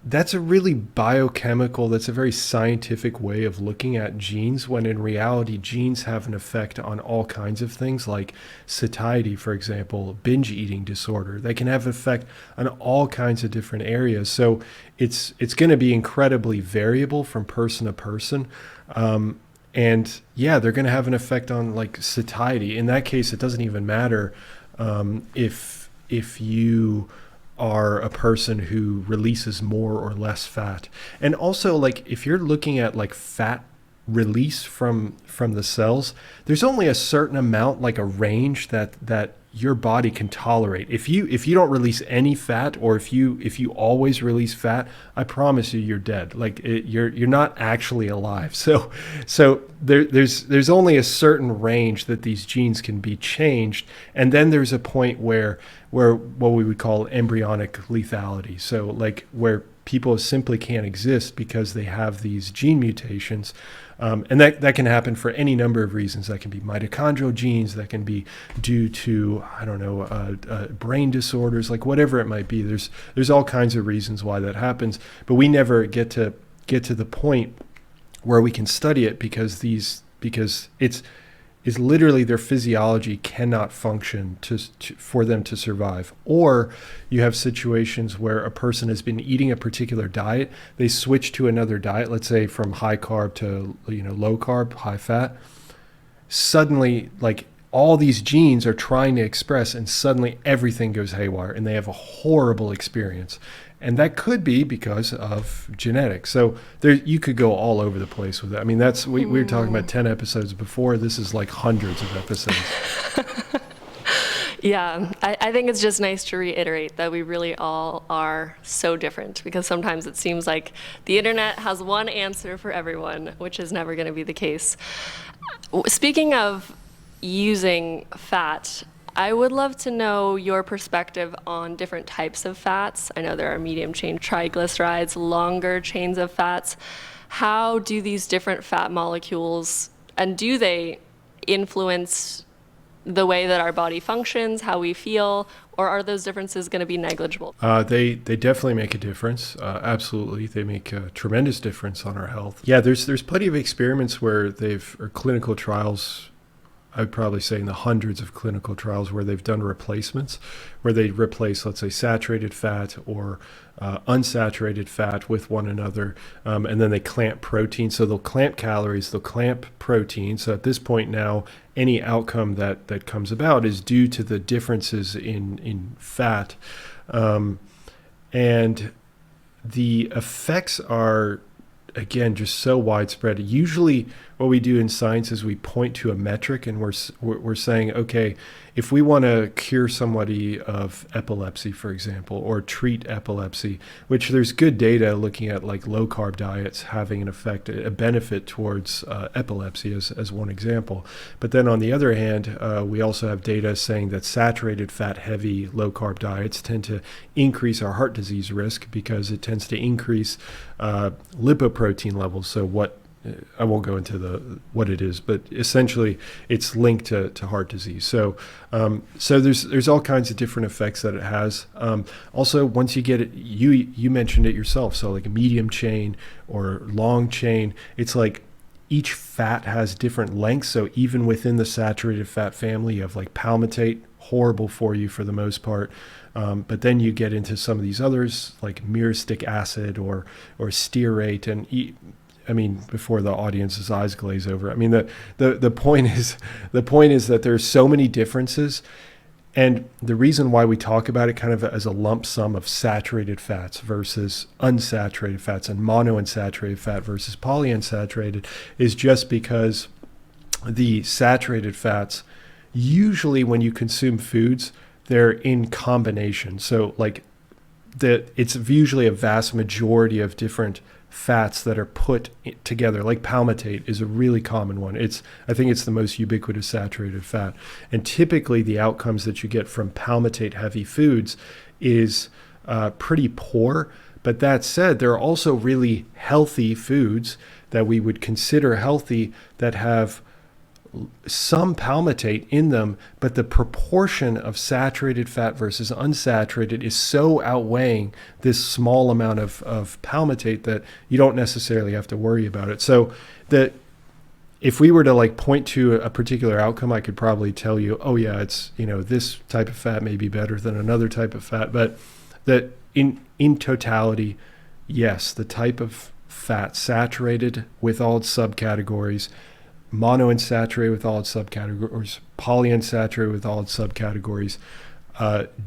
that's a really biochemical, that's a very scientific way of looking at genes, when in reality, genes have an effect on all kinds of things, like satiety, for example, binge eating disorder. They can have an effect on all kinds of different areas. So it's going to be incredibly variable from person to person. And yeah, they're going to have an effect on like satiety. In that case, it doesn't even matter if you are a person who releases more or less fat. And also, like, if you're looking at like fat release from the cells, there's only a certain amount, like a range that your body can tolerate. If you don't release any fat, or if you always release fat, I promise you're dead. Like you're not actually alive. So there's only a certain range that these genes can be changed, and then there's a point where what we would call embryonic lethality. So like where people simply can't exist because they have these gene mutations. And that can happen for any number of reasons. That can be mitochondrial genes, that can be due to, brain disorders, like whatever it might be. There's all kinds of reasons why that happens, but we never get to the point where we can study it because it's literally their physiology cannot function for them to survive. Or you have situations where a person has been eating a particular diet, they switch to another diet, let's say from high carb to low carb, high fat. Suddenly, like all these genes are trying to express, and suddenly everything goes haywire and they have a horrible experience. And that could be because of genetics. So there, you could go all over the place with it. I mean, we were talking about 10 episodes before. This is like hundreds of episodes. Yeah, I think it's just nice to reiterate that we really all are so different, because sometimes it seems like the internet has one answer for everyone, which is never going to be the case. Speaking of using fat, I would love to know your perspective on different types of fats. I know there are medium chain triglycerides, longer chains of fats. How do these different fat molecules, and do they influence the way that our body functions, how we feel, or are those differences going to be negligible? They definitely make a difference. Absolutely, they make a tremendous difference on our health. Yeah, there's plenty of experiments where or clinical trials. I'd probably say in the hundreds of clinical trials where they've done replacements, where they replace, let's say, saturated fat or unsaturated fat with one another, and then they clamp protein. So they'll clamp calories, they'll clamp protein. So at this point now, any outcome that comes about is due to the differences in fat. And the effects are, again, just so widespread. Usually what we do in science is we point to a metric, and we're saying, okay, if we want to cure somebody of epilepsy, for example, or treat epilepsy, which there's good data looking at like low carb diets having an effect, a benefit towards epilepsy as one example. But then on the other hand, we also have data saying that saturated fat heavy low carb diets tend to increase our heart disease risk because it tends to increase lipoprotein levels. So I won't go into what it is, but essentially it's linked to heart disease. So there's all kinds of different effects that it has. Also, once you get it, you mentioned it yourself. So like a medium chain or long chain, it's like each fat has different lengths. So even within the saturated fat family, you have like palmitate, horrible for you for the most part. But then you get into some of these others like myristic acid or stearate, and before the audience's eyes glaze over. I mean, the point is that there's so many differences, and the reason why we talk about it kind of as a lump sum of saturated fats versus unsaturated fats and monounsaturated fat versus polyunsaturated is just because the saturated fats, usually when you consume foods, they're in combination. So like it's usually a vast majority of different fats that are put together. Like palmitate is a really common one. I think it's the most ubiquitous saturated fat. And typically the outcomes that you get from palmitate heavy foods is pretty poor. But that said, there are also really healthy foods that we would consider healthy that have some palmitate in them, but the proportion of saturated fat versus unsaturated is so outweighing this small amount of palmitate that you don't necessarily have to worry about it. So that if we were to like point to a particular outcome, I could probably tell you, oh yeah, it's, this type of fat may be better than another type of fat, but that in totality, yes, the type of fat saturated with all its subcategories, monounsaturated with all its subcategories, polyunsaturated with all its subcategories,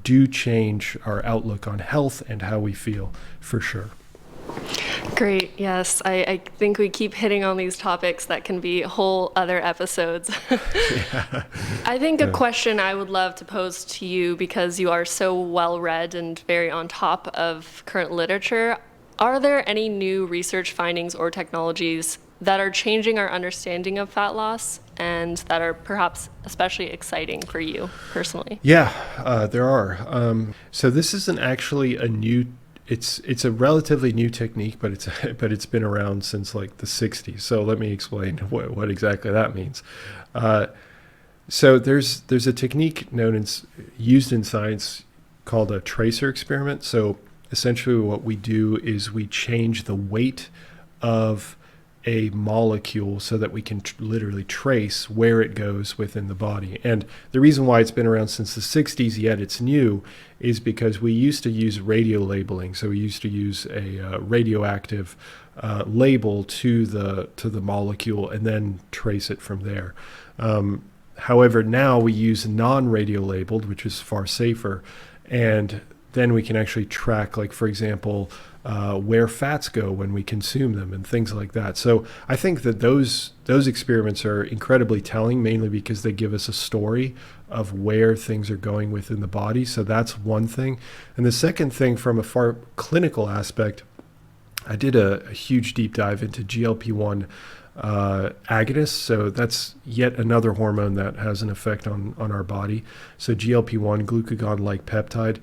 do change our outlook on health and how we feel, for sure. Great. Yes. I think we keep hitting on these topics that can be whole other episodes. Yeah. I think a question I would love to pose to you, because you are so well read and very on top of current literature, are there any new research findings or technologies that are changing our understanding of fat loss and that are perhaps especially exciting for you personally? Yeah, there are. So this isn't actually a new. It's a relatively new technique, but it's been around since like the 60s. So let me explain what exactly that means. So there's a technique used in science called a tracer experiment. So essentially, what we do is we change the weight of a molecule so that we can literally trace where it goes within the body. And the reason why it's been around since the 60s, yet it's new, is because we used to use radio labeling. So we used to use a radioactive label to the molecule and then trace it from there. However, now we use non-radio labeled, which is far safer, and then we can actually track, like, for example, where fats go when we consume them and things like that. So I think that those experiments are incredibly telling, mainly because they give us a story of where things are going within the body. So that's one thing. And the second thing, from a far clinical aspect, I did a huge deep dive into GLP-1 agonists. So that's yet another hormone that has an effect on our body. So GLP-1, glucagon-like peptide,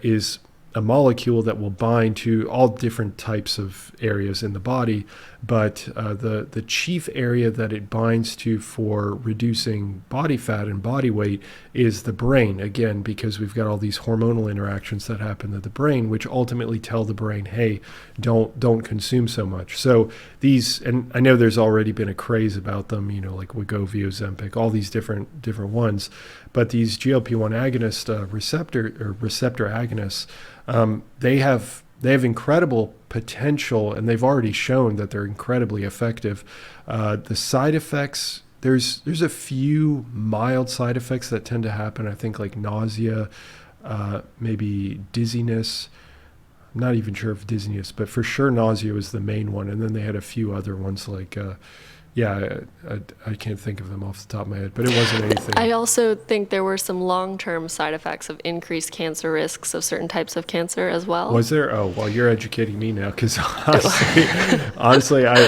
is a molecule that will bind to all different types of areas in the body, but the chief area that it binds to for reducing body fat and body weight is the brain, again, because we've got all these hormonal interactions that happen to the brain, which ultimately tell the brain, hey, don't consume so much. So these, and I know there's already been a craze about them, like Wegovy, Ozempic, all these different ones, but these GLP-1 agonist receptor agonists, they have incredible potential, and they've already shown that they're incredibly effective. The side effects, there's a few mild side effects that tend to happen. I think like nausea, maybe dizziness. I'm not even sure if dizziness, but for sure nausea was the main one. And then they had a few other ones like I can't think of them off the top of my head, but it wasn't anything. I also think there were some long-term side effects of increased cancer risks of certain types of cancer as well. Was there? Oh, well, you're educating me now, because honestly, I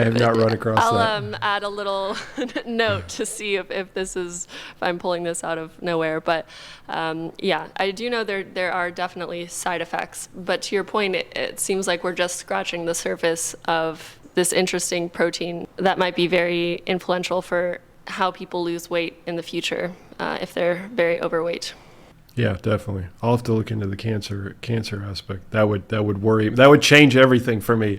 have not run across that. I'll add a little note to see if I'm pulling this out of nowhere. But I do know there are definitely side effects. But to your point, it seems like we're just scratching the surface of this interesting protein that might be very influential for how people lose weight in the future if they're very overweight. Yeah, definitely. I'll have to look into the cancer aspect. That would worry. That would change everything for me.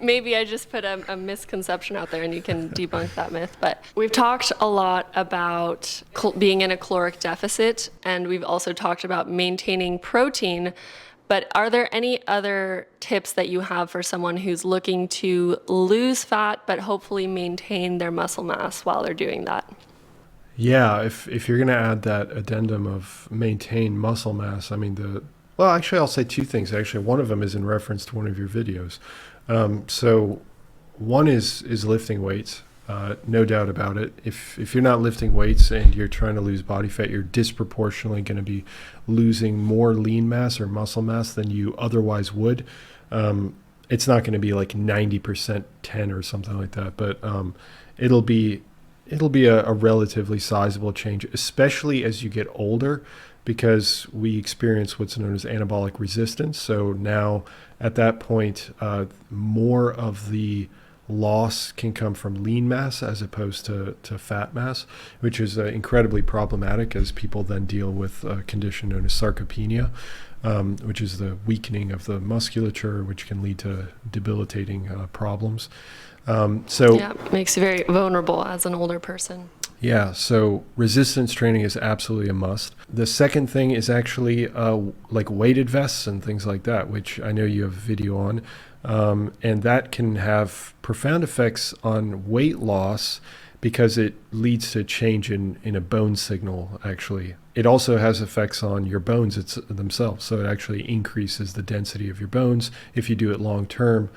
Maybe I just put a misconception out there and you can debunk that myth. But we've talked a lot about being in a caloric deficit, and we've also talked about maintaining protein. But are there any other tips that you have for someone who's looking to lose fat but hopefully maintain their muscle mass while they're doing that? Yeah, if you're going to add that addendum of maintain muscle mass, I mean, actually, I'll say two things. Actually, one of them is in reference to one of your videos. So one is lifting weights. No doubt about it. If you're not lifting weights and you're trying to lose body fat, you're disproportionately going to be losing more lean mass or muscle mass than you otherwise would. It's not going to be like 90% 10 or something like that, but it'll be a relatively sizable change, especially as you get older, because we experience what's known as anabolic resistance. So now at that point, more of the loss can come from lean mass as opposed to fat mass, which is incredibly problematic as people then deal with a condition known as sarcopenia, which is the weakening of the musculature, which can lead to debilitating problems. It makes you very vulnerable as an older person. Yeah, so resistance training is absolutely a must. The second thing is actually like weighted vests and things like that, which I know you have a video on. And that can have profound effects on weight loss because it leads to change in a bone signal, actually. It also has effects on your bones themselves, so it actually increases the density of your bones if you do it long term.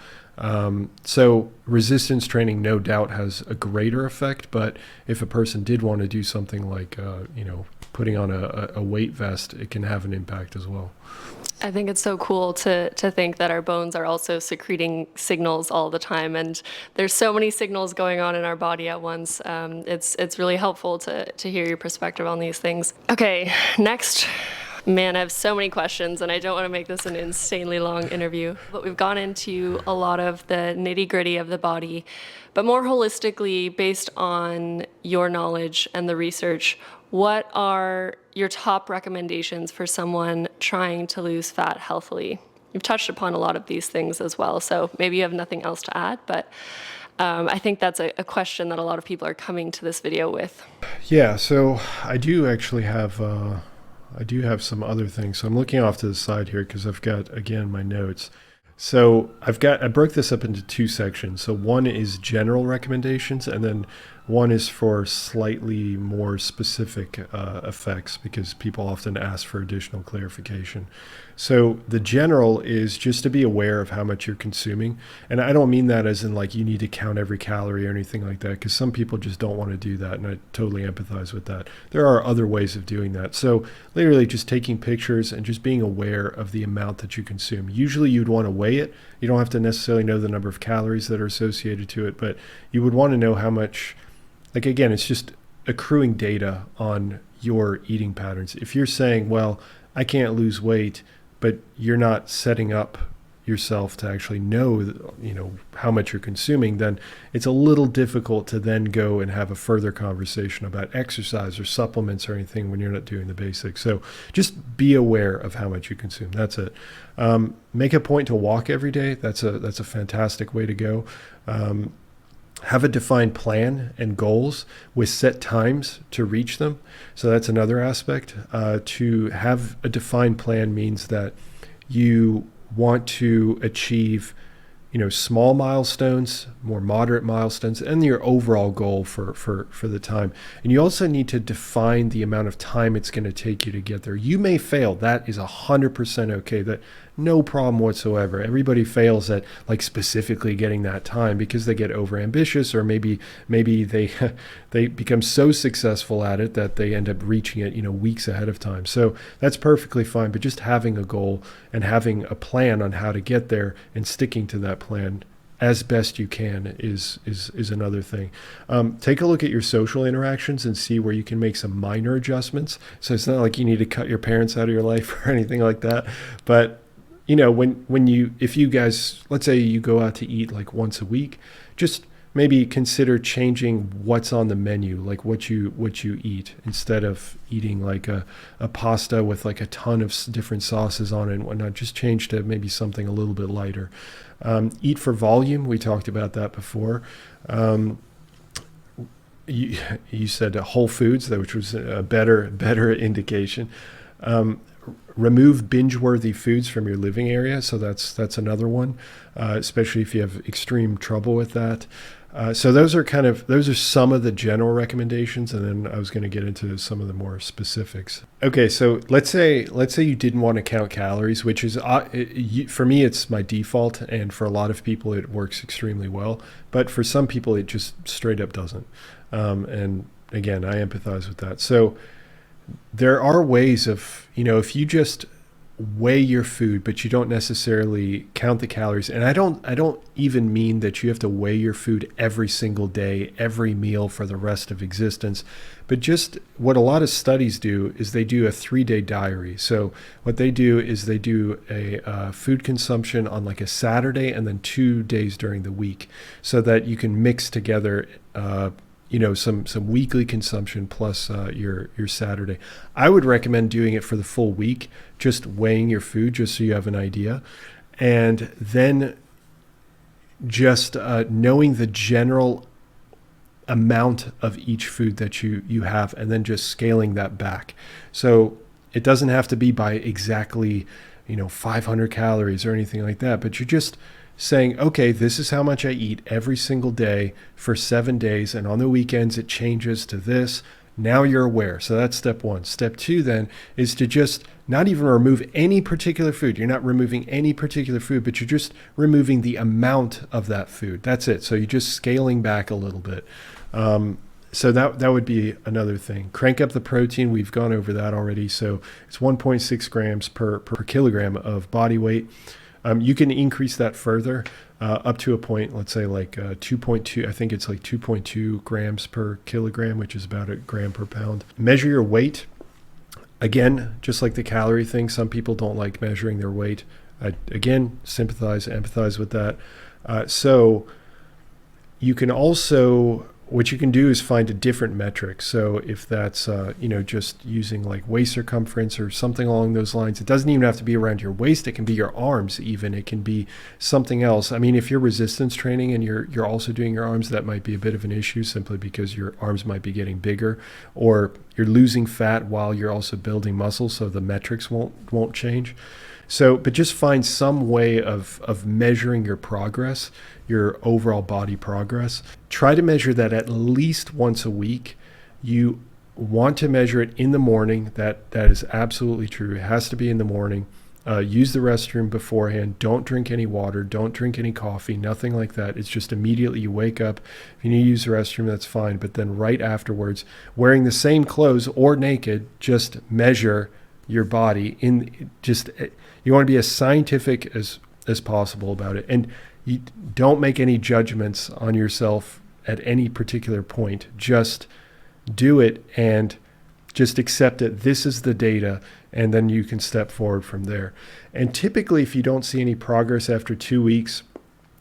So resistance training no doubt has a greater effect, but if a person did want to do something like, putting on a weight vest, it can have an impact as well. I think it's so cool to think that our bones are also secreting signals all the time, and there's so many signals going on in our body at once. It's really helpful to hear your perspective on these things. Okay, next. Man, I have so many questions, and I don't want to make this an insanely long interview, but we've gone into a lot of the nitty-gritty of the body. But more holistically, based on your knowledge and the research, what are your top recommendations for someone trying to lose fat healthily? You've touched upon a lot of these things as well, so maybe you have nothing else to add, but I think that's a question that a lot of people are coming to this video with. Yeah, so I do actually have some other things. So I'm looking off to the side here because I've got, again, my notes. So I broke this up into two sections. So one is general recommendations, and then one is for slightly more specific effects because people often ask for additional clarification. So the general is just to be aware of how much you're consuming. And I don't mean that as in like you need to count every calorie or anything like that, because some people just don't want to do that. And I totally empathize with that. There are other ways of doing that. So literally just taking pictures and just being aware of the amount that you consume. Usually you'd want to weigh it. You don't have to necessarily know the number of calories that are associated to it, but you would want to know how much. Like, again, it's just accruing data on your eating patterns. If you're saying, well, I can't lose weight, but you're not setting up yourself to actually know, how much you're consuming, then it's a little difficult to then go and have a further conversation about exercise or supplements or anything when you're not doing the basics. So just be aware of how much you consume. That's it. Make a point to walk every day. That's a fantastic way to go. Have a defined plan and goals with set times to reach them. So that's another aspect. To have a defined plan means that you want to achieve, small milestones, more moderate milestones, and your overall goal for the time. And you also need to define the amount of time it's going to take you to get there. You may fail. That is 100% okay. That no problem whatsoever. Everybody fails at like specifically getting that time because they get overambitious, or maybe they they become so successful at it that they end up reaching it, weeks ahead of time. So that's perfectly fine. But just having a goal and having a plan on how to get there and sticking to that plan as best you can is another thing. Take a look at your social interactions and see where you can make some minor adjustments. So it's not like you need to cut your parents out of your life or anything like that, but if you guys, let's say you go out to eat like once a week, just maybe consider changing what's on the menu, like what you eat, instead of eating like a pasta with like a ton of different sauces on it and whatnot. Just change to maybe something a little bit lighter. Eat for volume. We talked about that before. You said Whole Foods, which was a better indication. Remove binge-worthy foods from your living area. So that's another one, especially if you have extreme trouble with that. So those are some of the general recommendations, and then I was going to get into some of the more specifics. Okay, so let's say you didn't want to count calories, which is for me it's my default, and for a lot of people it works extremely well, but for some people it just straight up doesn't. And again, I empathize with that. So there are ways of, if you just weigh your food, but you don't necessarily count the calories. And I don't even mean that you have to weigh your food every single day, every meal for the rest of existence. But just what a lot of studies do is they do a 3-day diary. So what they do is they do a food consumption on like a Saturday and then 2 days during the week, so that you can mix together some weekly consumption plus your Saturday. I would recommend doing it for the full week, just weighing your food, just so you have an idea. And then just knowing the general amount of each food that you have, and then just scaling that back. So it doesn't have to be by exactly 500 calories or anything like that, but you're just saying, okay, this is how much I eat every single day for 7 days, and on the weekends it changes to this. Now you're aware. So that's step one. Step two then is to just not even remove any particular food. You're not removing any particular food, but you're just removing the amount of that food. That's it. So you're just scaling back a little bit. So that would be another thing. Crank up the protein. We've gone over that already. So it's 1.6 grams per kilogram of body weight. You can increase that further up to a point, let's say like 2.2, I think it's like 2.2 grams per kilogram, which is about a gram per pound. Measure your weight. Again, just like the calorie thing, some people don't like measuring their weight. Again, empathize with that. So you can also, what you can do is find a different metric. So if that's, just using like waist circumference or something along those lines, it doesn't even have to be around your waist. It can be your arms even. It can be something else. I mean, if you're resistance training and you're also doing your arms, that might be a bit of an issue simply because your arms might be getting bigger, or you're losing fat while you're also building muscle. So the metrics won't change. So, but just find some way of measuring your progress, your overall body progress. Try to measure that at least once a week. You want to measure it in the morning. That is absolutely true. It has to be in the morning. Use the restroom beforehand. Don't drink any water. Don't drink any coffee. Nothing like that. It's just immediately you wake up. If you need to use the restroom, that's fine. But then right afterwards, wearing the same clothes or naked, just measure your body. You want to be as scientific as possible about it. And you don't make any judgments on yourself at any particular point. Just do it and just accept it. This is the data, and then you can step forward from there. And typically, if you don't see any progress after 2 weeks,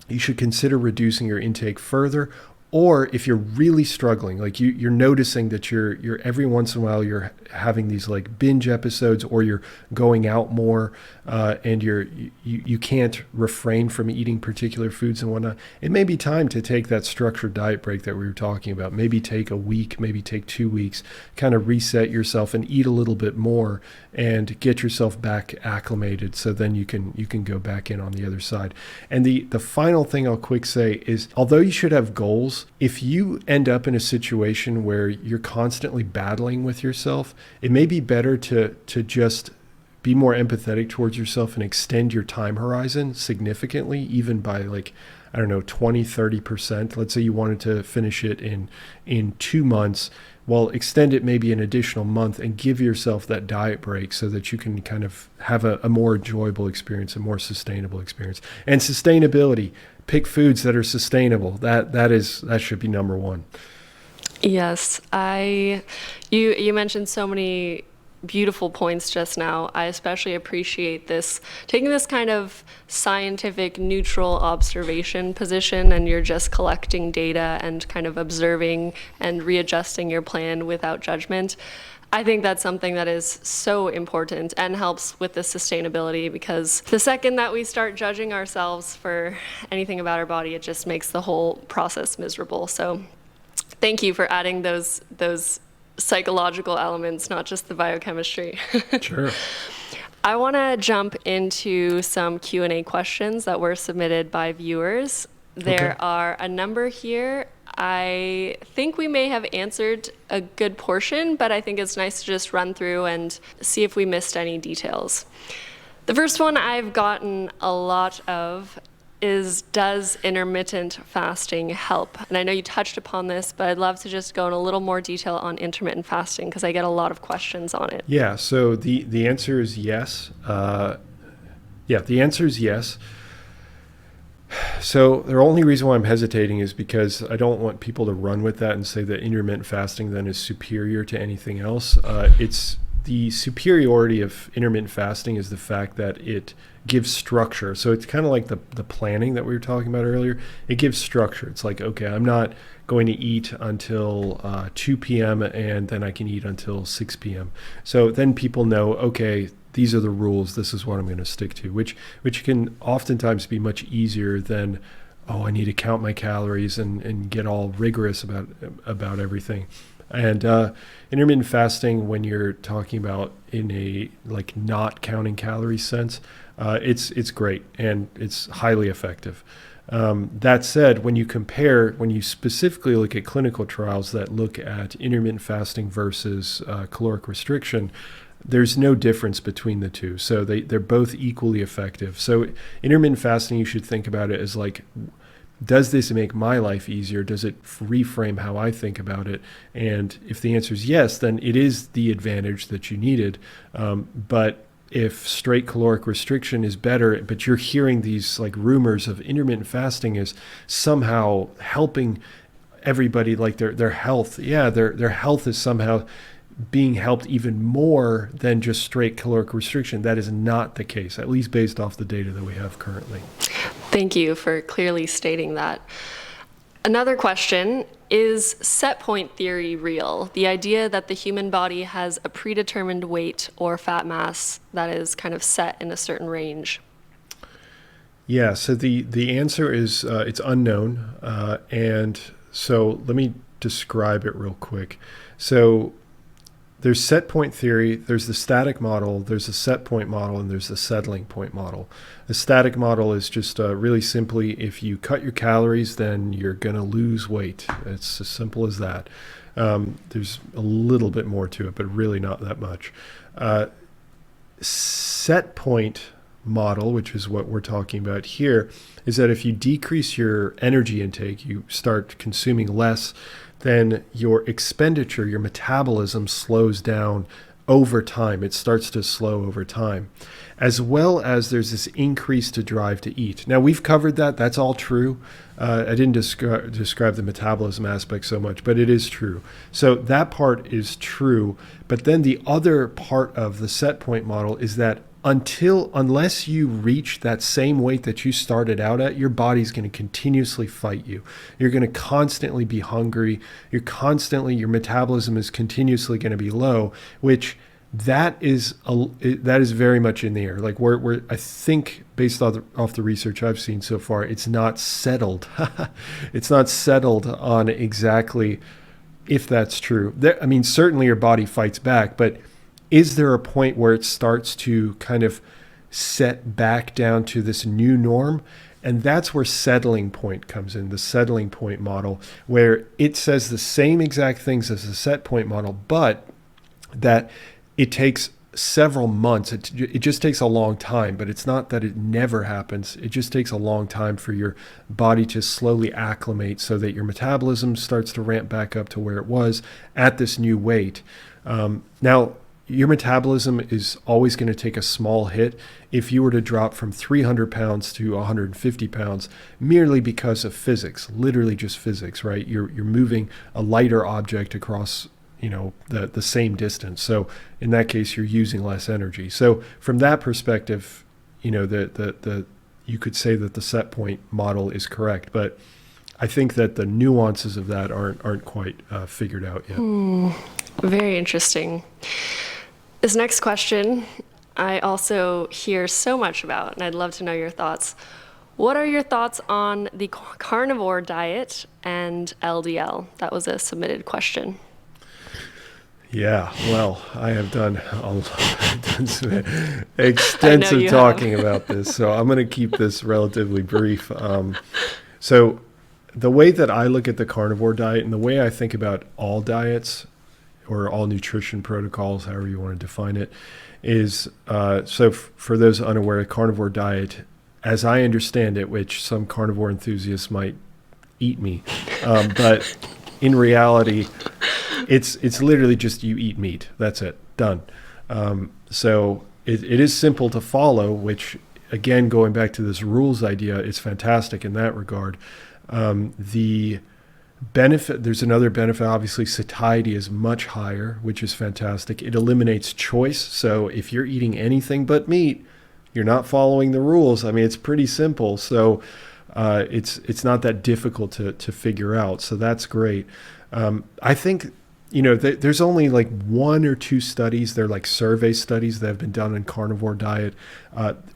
you should consider reducing your intake further. Or if you're really struggling, like you're noticing that you're every once in a while you're having these like binge episodes, or you're going out more, and you can't refrain from eating particular foods and whatnot, it may be time to take that structured diet break that we were talking about. Maybe take a week, maybe take 2 weeks, kind of reset yourself and eat a little bit more and get yourself back acclimated, so then you can go back in on the other side. And the final thing I'll quick say is, although you should have goals, if you end up in a situation where you're constantly battling with yourself, it may be better to just be more empathetic towards yourself and extend your time horizon significantly, even by 20-30%. Let's say you wanted to finish it in 2 months. Well, extend it maybe an additional month and give yourself that diet break so that you can kind of have a more enjoyable experience, a more sustainable experience. And sustainability, pick foods that are sustainable. That should be number one. Yes, you mentioned so many beautiful points just now. I especially appreciate taking this kind of scientific neutral observation position, and you're just collecting data and kind of observing and readjusting your plan without judgment. I think that's something that is so important and helps with the sustainability, because the second that we start judging ourselves for anything about our body, it just makes the whole process miserable. So thank you for adding those psychological elements, not just the biochemistry. Sure. I want to jump into some Q&A questions that were submitted by viewers. There are a number here. I think we may have answered a good portion, but I think it's nice to just run through and see if we missed any details. The first one I've gotten a lot of is, does intermittent fasting help? And I know you touched upon this, but I'd love to just go in a little more detail on intermittent fasting, because I get a lot of questions on it. Yeah, so the answer is yes. The answer is yes. So the only reason why I'm hesitating is because I don't want people to run with that and say that intermittent fasting then is superior to anything else. It's the superiority of intermittent fasting is the fact that it gives structure. So it's kind of like the planning that we were talking about earlier. It gives structure. It's like, okay, I'm not going to eat until 2 p.m. and then I can eat until 6 p.m. So then people know, okay, these are the rules. This is what I'm going to stick to, which can oftentimes be much easier than, I need to count my calories and get all rigorous about everything. And intermittent fasting, when you're talking about in a not counting calories sense, it's great and it's highly effective. That said, when you specifically look at clinical trials that look at intermittent fasting versus caloric restriction, there's no difference between the two. So they're both equally effective. So intermittent fasting, you should think about it as does this make my life easier? Does it reframe how I think about it? And if the answer is yes, then it is the advantage that you needed. But if straight caloric restriction is better, but you're hearing these rumors of intermittent fasting is somehow helping everybody, their health. Yeah, their health is somehow being helped even more than just straight caloric restriction. That is not the case, at least based off the data that we have currently. Thank you for clearly stating that. Another question, is set point theory real? The idea that the human body has a predetermined weight or fat mass that is kind of set in a certain range? Yeah, so the answer is it's unknown. And so let me describe it real quick. So there's set point theory, there's the static model, there's the set point model, and there's the settling point model. The static model is just really simply, if you cut your calories, then you're going to lose weight. It's as simple as that. There's a little bit more to it, but really not that much. Set point model, which is what we're talking about here, is that if you decrease your energy intake, you start consuming less, then your expenditure, your metabolism slows down over time. It starts to slow over time, as well as there's this increase to drive to eat. Now, we've covered that. That's all true. I didn't describe the metabolism aspect so much, but it is true. So that part is true. But then the other part of the set point model is that unless you reach that same weight that you started out at, your body's going to continuously fight you. You're going to constantly be hungry. Your metabolism is continuously going to be low, which that is very much in the air. Like I think based off the research I've seen so far, it's not settled. It's not settled on exactly if that's true. Certainly your body fights back, but is there a point where it starts to kind of set back down to this new norm? And that's where settling point comes in, the settling point model, where it says the same exact things as the set point model, but that it takes several months. It just takes a long time, but it's not that it never happens. It just takes a long time for your body to slowly acclimate so that your metabolism starts to ramp back up to where it was at this new weight. Now, your metabolism is always going to take a small hit if you were to drop from 300 pounds to 150 pounds merely because of physics, literally just physics, right? You're moving a lighter object across, the same distance. So in that case, you're using less energy. So from that perspective, you could say that the set point model is correct, but I think that the nuances of that aren't quite figured out yet. Very interesting. This next question, I also hear so much about, and I'd love to know your thoughts. What are your thoughts on the carnivore diet and LDL? That was a submitted question. Yeah, well, I have done some extensive talking about this, so I'm going to keep this relatively brief. So the way that I look at the carnivore diet and the way I think about all diets or all nutrition protocols, however you want to define it, is for those unaware, a carnivore diet, as I understand it, which some carnivore enthusiasts might eat me, but in reality, it's literally just you eat meat. That's it. Done. So it is simple to follow, which, again, going back to this rules idea, is fantastic in that regard. The benefit, there's another benefit, obviously satiety is much higher, which is fantastic. It eliminates choice. So if you're eating anything but meat, you're not following the rules. It's pretty simple. So it's not that difficult to figure out. So that's great. I think, there's only like one or two studies. They're like survey studies that have been done in carnivore diet.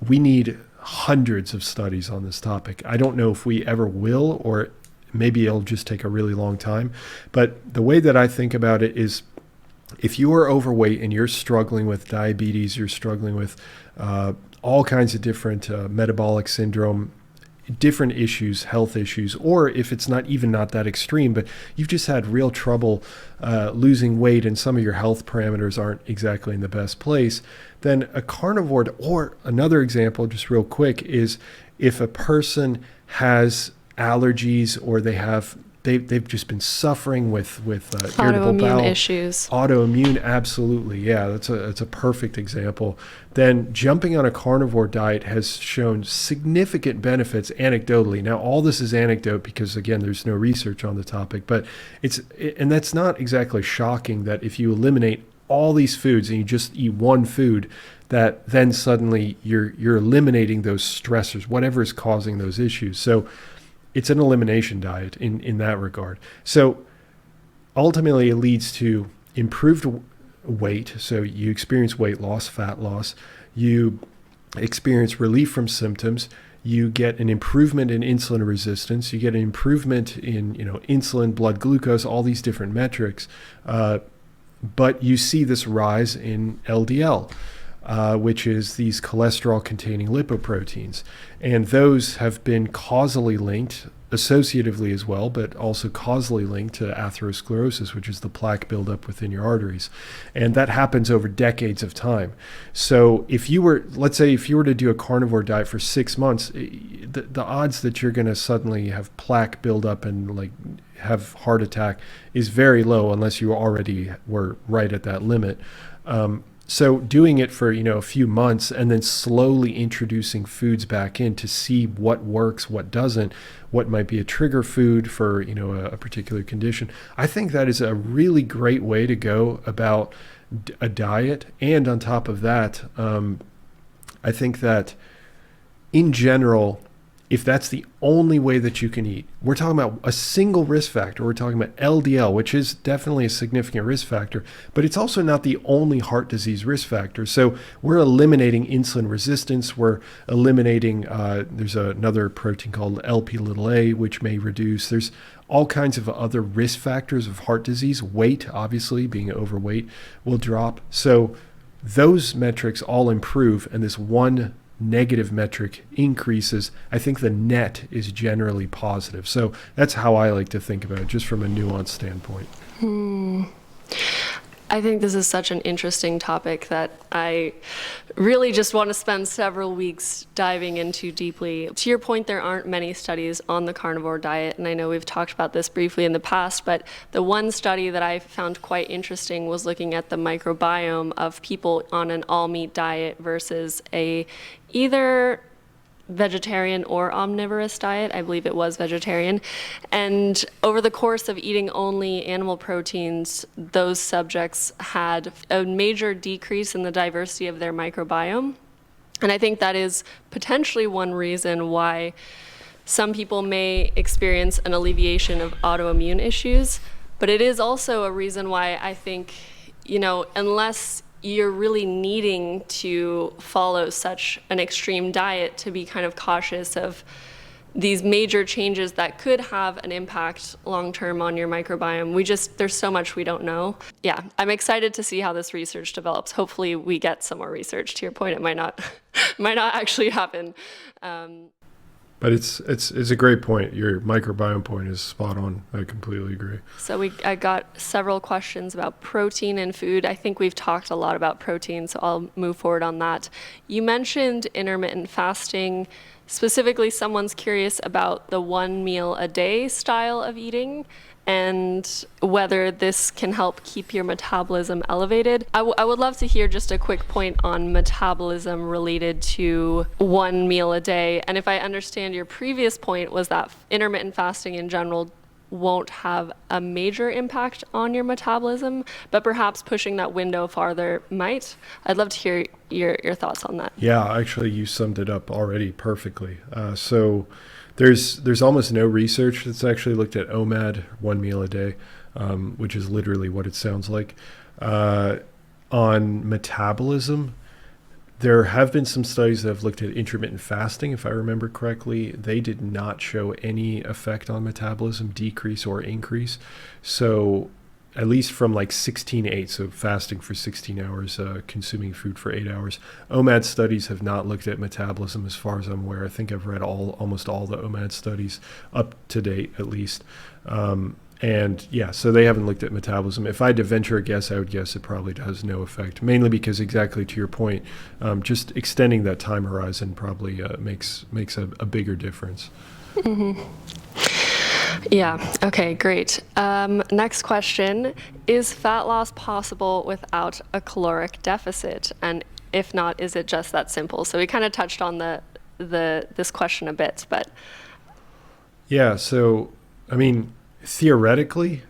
We need hundreds of studies on this topic. I don't know if we ever will, or maybe it'll just take a really long time. But the way that I think about it is, if you are overweight and you're struggling with diabetes, you're struggling with all kinds of different metabolic syndrome, different issues, health issues, or if it's not that extreme, but you've just had real trouble losing weight and some of your health parameters aren't exactly in the best place, then a carnivore, or another example, just real quick, is if a person has allergies or they've just been suffering with irritable bowel issues. Autoimmune, absolutely. Yeah, that's a perfect example. Then jumping on a carnivore diet has shown significant benefits anecdotally. Now, all this is anecdote because, again, there's no research on the topic, but and that's not exactly shocking that if you eliminate all these foods and you just eat one food, that then suddenly you're eliminating those stressors, whatever is causing those issues. So it's an elimination diet in that regard. So ultimately it leads to improved weight. So you experience weight loss, fat loss, you experience relief from symptoms, you get an improvement in insulin resistance, you get an improvement in insulin, blood glucose, all these different metrics. But you see this rise in LDL, which is these cholesterol-containing lipoproteins. And those have been causally linked, associatively as well, but also causally linked to atherosclerosis, which is the plaque buildup within your arteries. And that happens over decades of time. So if you were, let's say, if you were to do a carnivore diet for 6 months, the odds that you're going to suddenly have plaque buildup and like have heart attack is very low unless you already were right at that limit. So doing it for, a few months and then slowly introducing foods back in to see what works, what doesn't, what might be a trigger food for, a particular condition. I think that is a really great way to go about a diet. And on top of that, I think that in general, if that's the only way that you can eat, we're talking about a single risk factor. We're talking about LDL, which is definitely a significant risk factor, but it's also not the only heart disease risk factor. So we're eliminating insulin resistance. We're eliminating, there's another protein called Lp(a), which may reduce. There's all kinds of other risk factors of heart disease. Weight, obviously, being overweight will drop. So those metrics all improve, and this one negative metric increases. I think the net is generally positive. So that's how I like to think about it, just from a nuanced standpoint. I think this is such an interesting topic that I really just want to spend several weeks diving into deeply. To your point, there aren't many studies on the carnivore diet, and I know we've talked about this briefly in the past, but the one study that I found quite interesting was looking at the microbiome of people on an all-meat diet versus a either vegetarian or omnivorous diet. I believe it was vegetarian. And over the course of eating only animal proteins, those subjects had a major decrease in the diversity of their microbiome. And I think that is potentially one reason why some people may experience an alleviation of autoimmune issues. But it is also a reason why I think, unless you're really needing to follow such an extreme diet, to be kind of cautious of these major changes that could have an impact long-term on your microbiome. There's so much we don't know. Yeah, I'm excited to see how this research develops. Hopefully we get some more research. To your point, it might not actually happen. But it's a great point. Your microbiome point is spot on. I completely agree. So I got several questions about protein and food. I think we've talked a lot about protein, so I'll move forward on that. You mentioned intermittent fasting. Specifically, someone's curious about the 1 meal a day style of eating and whether this can help keep your metabolism elevated. I would love to hear just a quick point on metabolism related to 1 meal a day. And if I understand your previous point was that intermittent fasting in general won't have a major impact on your metabolism, but perhaps pushing that window farther might. I'd love to hear your thoughts on that. Yeah, actually, you summed it up already perfectly. So there's almost no research that's actually looked at OMAD, 1 meal a day, which is literally what it sounds like. On metabolism, there have been some studies that have looked at intermittent fasting. If I remember correctly, they did not show any effect on metabolism, decrease or increase. So at least from like 16-8, so fasting for 16 hours, consuming food for 8 hours. OMAD studies have not looked at metabolism as far as I'm aware. I think I've read almost all the OMAD studies up to date, at least. And yeah, so they haven't looked at metabolism. If I had to venture a guess, I would guess it probably has no effect, mainly because exactly to your point, just extending that time horizon probably makes a bigger difference. Mm-hmm. Yeah, okay, great. Next question, is fat loss possible without a caloric deficit? And if not, is it just that simple? So we kind of touched on this question a bit, but. Yeah, so, I mean, theoretically,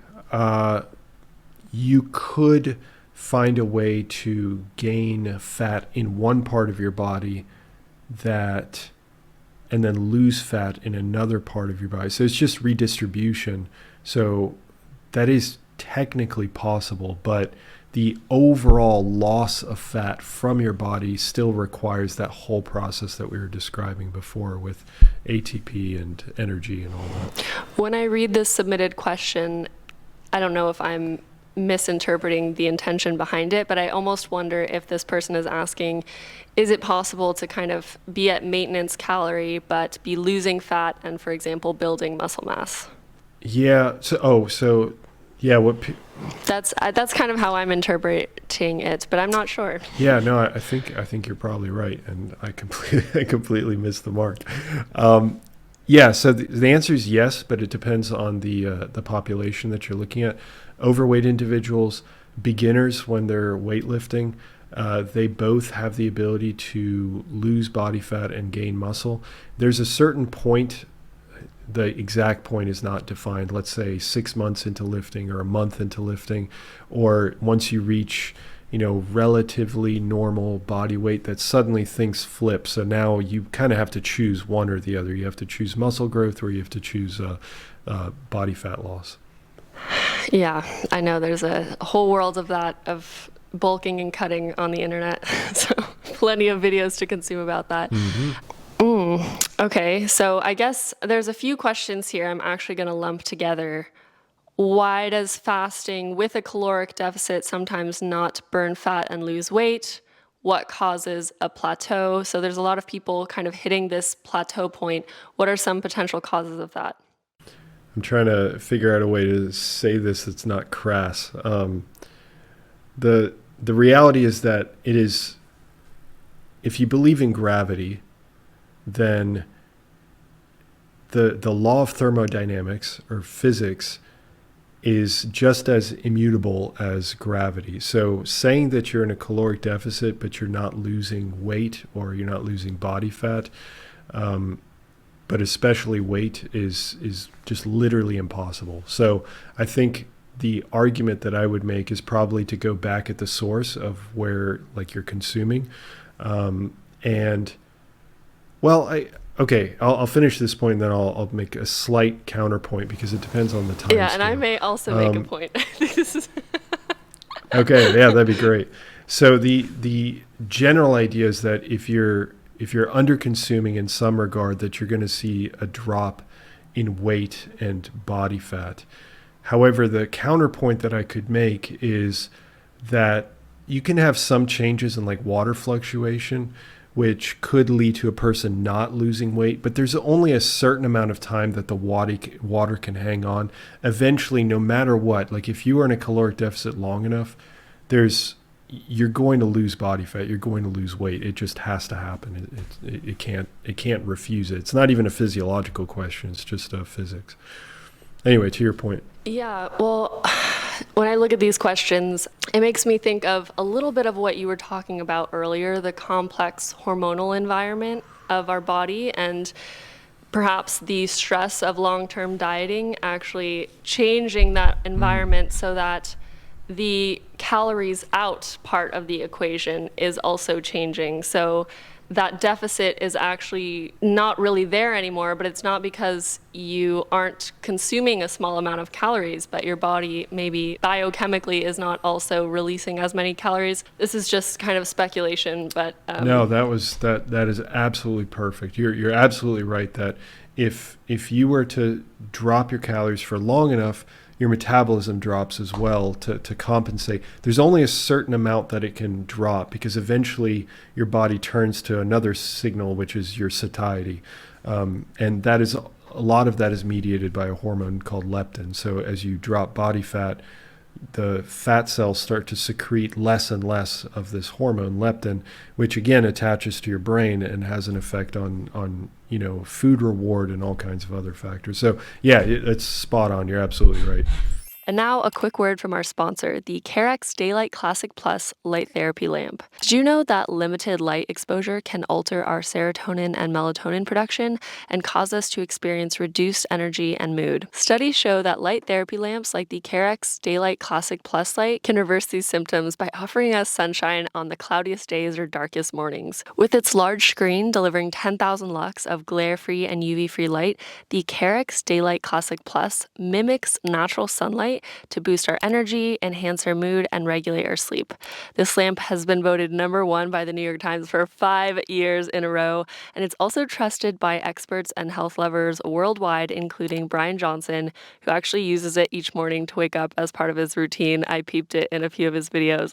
you could find a way to gain fat in one part of your body and then lose fat in another part of your body. So it's just redistribution. So that is technically possible, but the overall loss of fat from your body still requires that whole process that we were describing before with ATP and energy and all that. When I read this submitted question, I don't know if I'm misinterpreting the intention behind it, but I almost wonder if this person is asking, is it possible to kind of be at maintenance calorie but be losing fat and, for example, building muscle mass? Yeah. So yeah. That's kind of how I'm interpreting it, but I'm not sure. Yeah. No, I think you're probably right, and I completely missed the mark. Yeah. So the answer is yes, but it depends on the population that you're looking at. Overweight individuals, beginners when they're weightlifting, they both have the ability to lose body fat and gain muscle. There's a certain point, the exact point is not defined, let's say 6 months into lifting or a month into lifting, or once you reach, relatively normal body weight, that suddenly things flip. So now you kind of have to choose one or the other. You have to choose muscle growth or you have to choose body fat loss. Yeah, I know there's a whole world of that, of bulking and cutting on the internet. So plenty of videos to consume about that. Okay, so I guess there's a few questions here I'm actually going to lump together. Why does fasting with a caloric deficit sometimes not burn fat and lose weight? What causes a plateau? So there's a lot of people kind of hitting this plateau point. What are some potential causes of that? I'm trying to figure out a way to say this that's not crass. The reality is that it is, if you believe in gravity, then the law of thermodynamics or physics is just as immutable as gravity. So saying that you're in a caloric deficit but you're not losing weight or you're not losing body fat, but especially weight, is just literally impossible. So I think the argument that I would make is probably to go back at the source of where you're consuming. I'll finish this point and then I'll make a slight counterpoint because it depends on the time Yeah, scale. and I may also make a point. Okay, yeah, that'd be great. So the general idea is that if you're under consuming in some regard, that you're going to see a drop in weight and body fat. However, the counterpoint that I could make is that you can have some changes in water fluctuation, which could lead to a person not losing weight, but there's only a certain amount of time that the water can hang on. Eventually, no matter what, if you are in a caloric deficit long enough, you're going to lose body fat. You're going to lose weight. It just has to happen. It can't refuse it. It's not even a physiological question. It's just physics. Anyway, to your point. Yeah, well, when I look at these questions, it makes me think of a little bit of what you were talking about earlier, the complex hormonal environment of our body, and perhaps the stress of long-term dieting actually changing that environment so that the calories out part of the equation is also changing. So that deficit is actually not really there anymore, but it's not because you aren't consuming a small amount of calories, but your body maybe biochemically is not also releasing as many calories. This is just kind of speculation, but no, that is absolutely perfect. You're absolutely right that if you were to drop your calories for long enough, your metabolism drops as well to compensate. There's only a certain amount that it can drop because eventually your body turns to another signal, which is your satiety. And that is, a lot of that is mediated by a hormone called leptin. So as you drop body fat, the fat cells start to secrete less and less of this hormone leptin, which again attaches to your brain and has an effect on food reward and all kinds of other factors. So yeah, it's spot on. You're absolutely right. And now a quick word from our sponsor, the Carex Daylight Classic Plus Light Therapy Lamp. Did you know that limited light exposure can alter our serotonin and melatonin production and cause us to experience reduced energy and mood? Studies show that light therapy lamps like the Carex Daylight Classic Plus Light can reverse these symptoms by offering us sunshine on the cloudiest days or darkest mornings. With its large screen delivering 10,000 lux of glare-free and UV-free light, the Carex Daylight Classic Plus mimics natural sunlight night to boost our energy, enhance our mood, and regulate our sleep. This lamp has been voted #1 by the New York Times for 5 years in a row, and it's also trusted by experts and health lovers worldwide, including Brian Johnson, who actually uses it each morning to wake up as part of his routine. I peeped it in a few of his videos.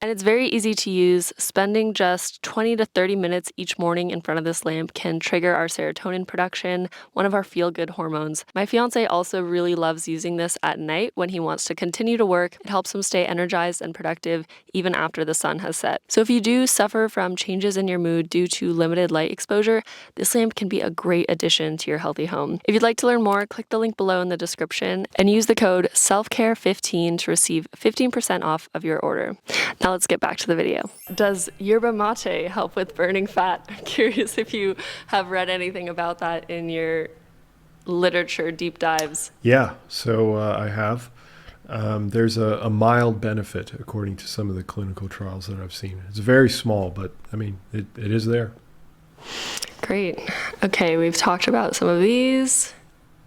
And it's very easy to use. Spending just 20 to 30 minutes each morning in front of this lamp can trigger our serotonin production, one of our feel-good hormones. My fiance also really loves using this at night when he wants to continue to work. It helps him stay energized and productive even after the sun has set. So if you do suffer from changes in your mood due to limited light exposure, this lamp can be a great addition to your healthy home. If you'd like to learn more, click the link below in the description and use the code SELFCARE15 to receive 15% off of your order. Now let's get back to the video. Does yerba mate help with burning fat? I'm curious if you have read anything about that in your literature deep dives. Yeah, so I have. There's a mild benefit according to some of the clinical trials that I've seen. It's very small, but I mean, it is there. Great. Okay, we've talked about some of these.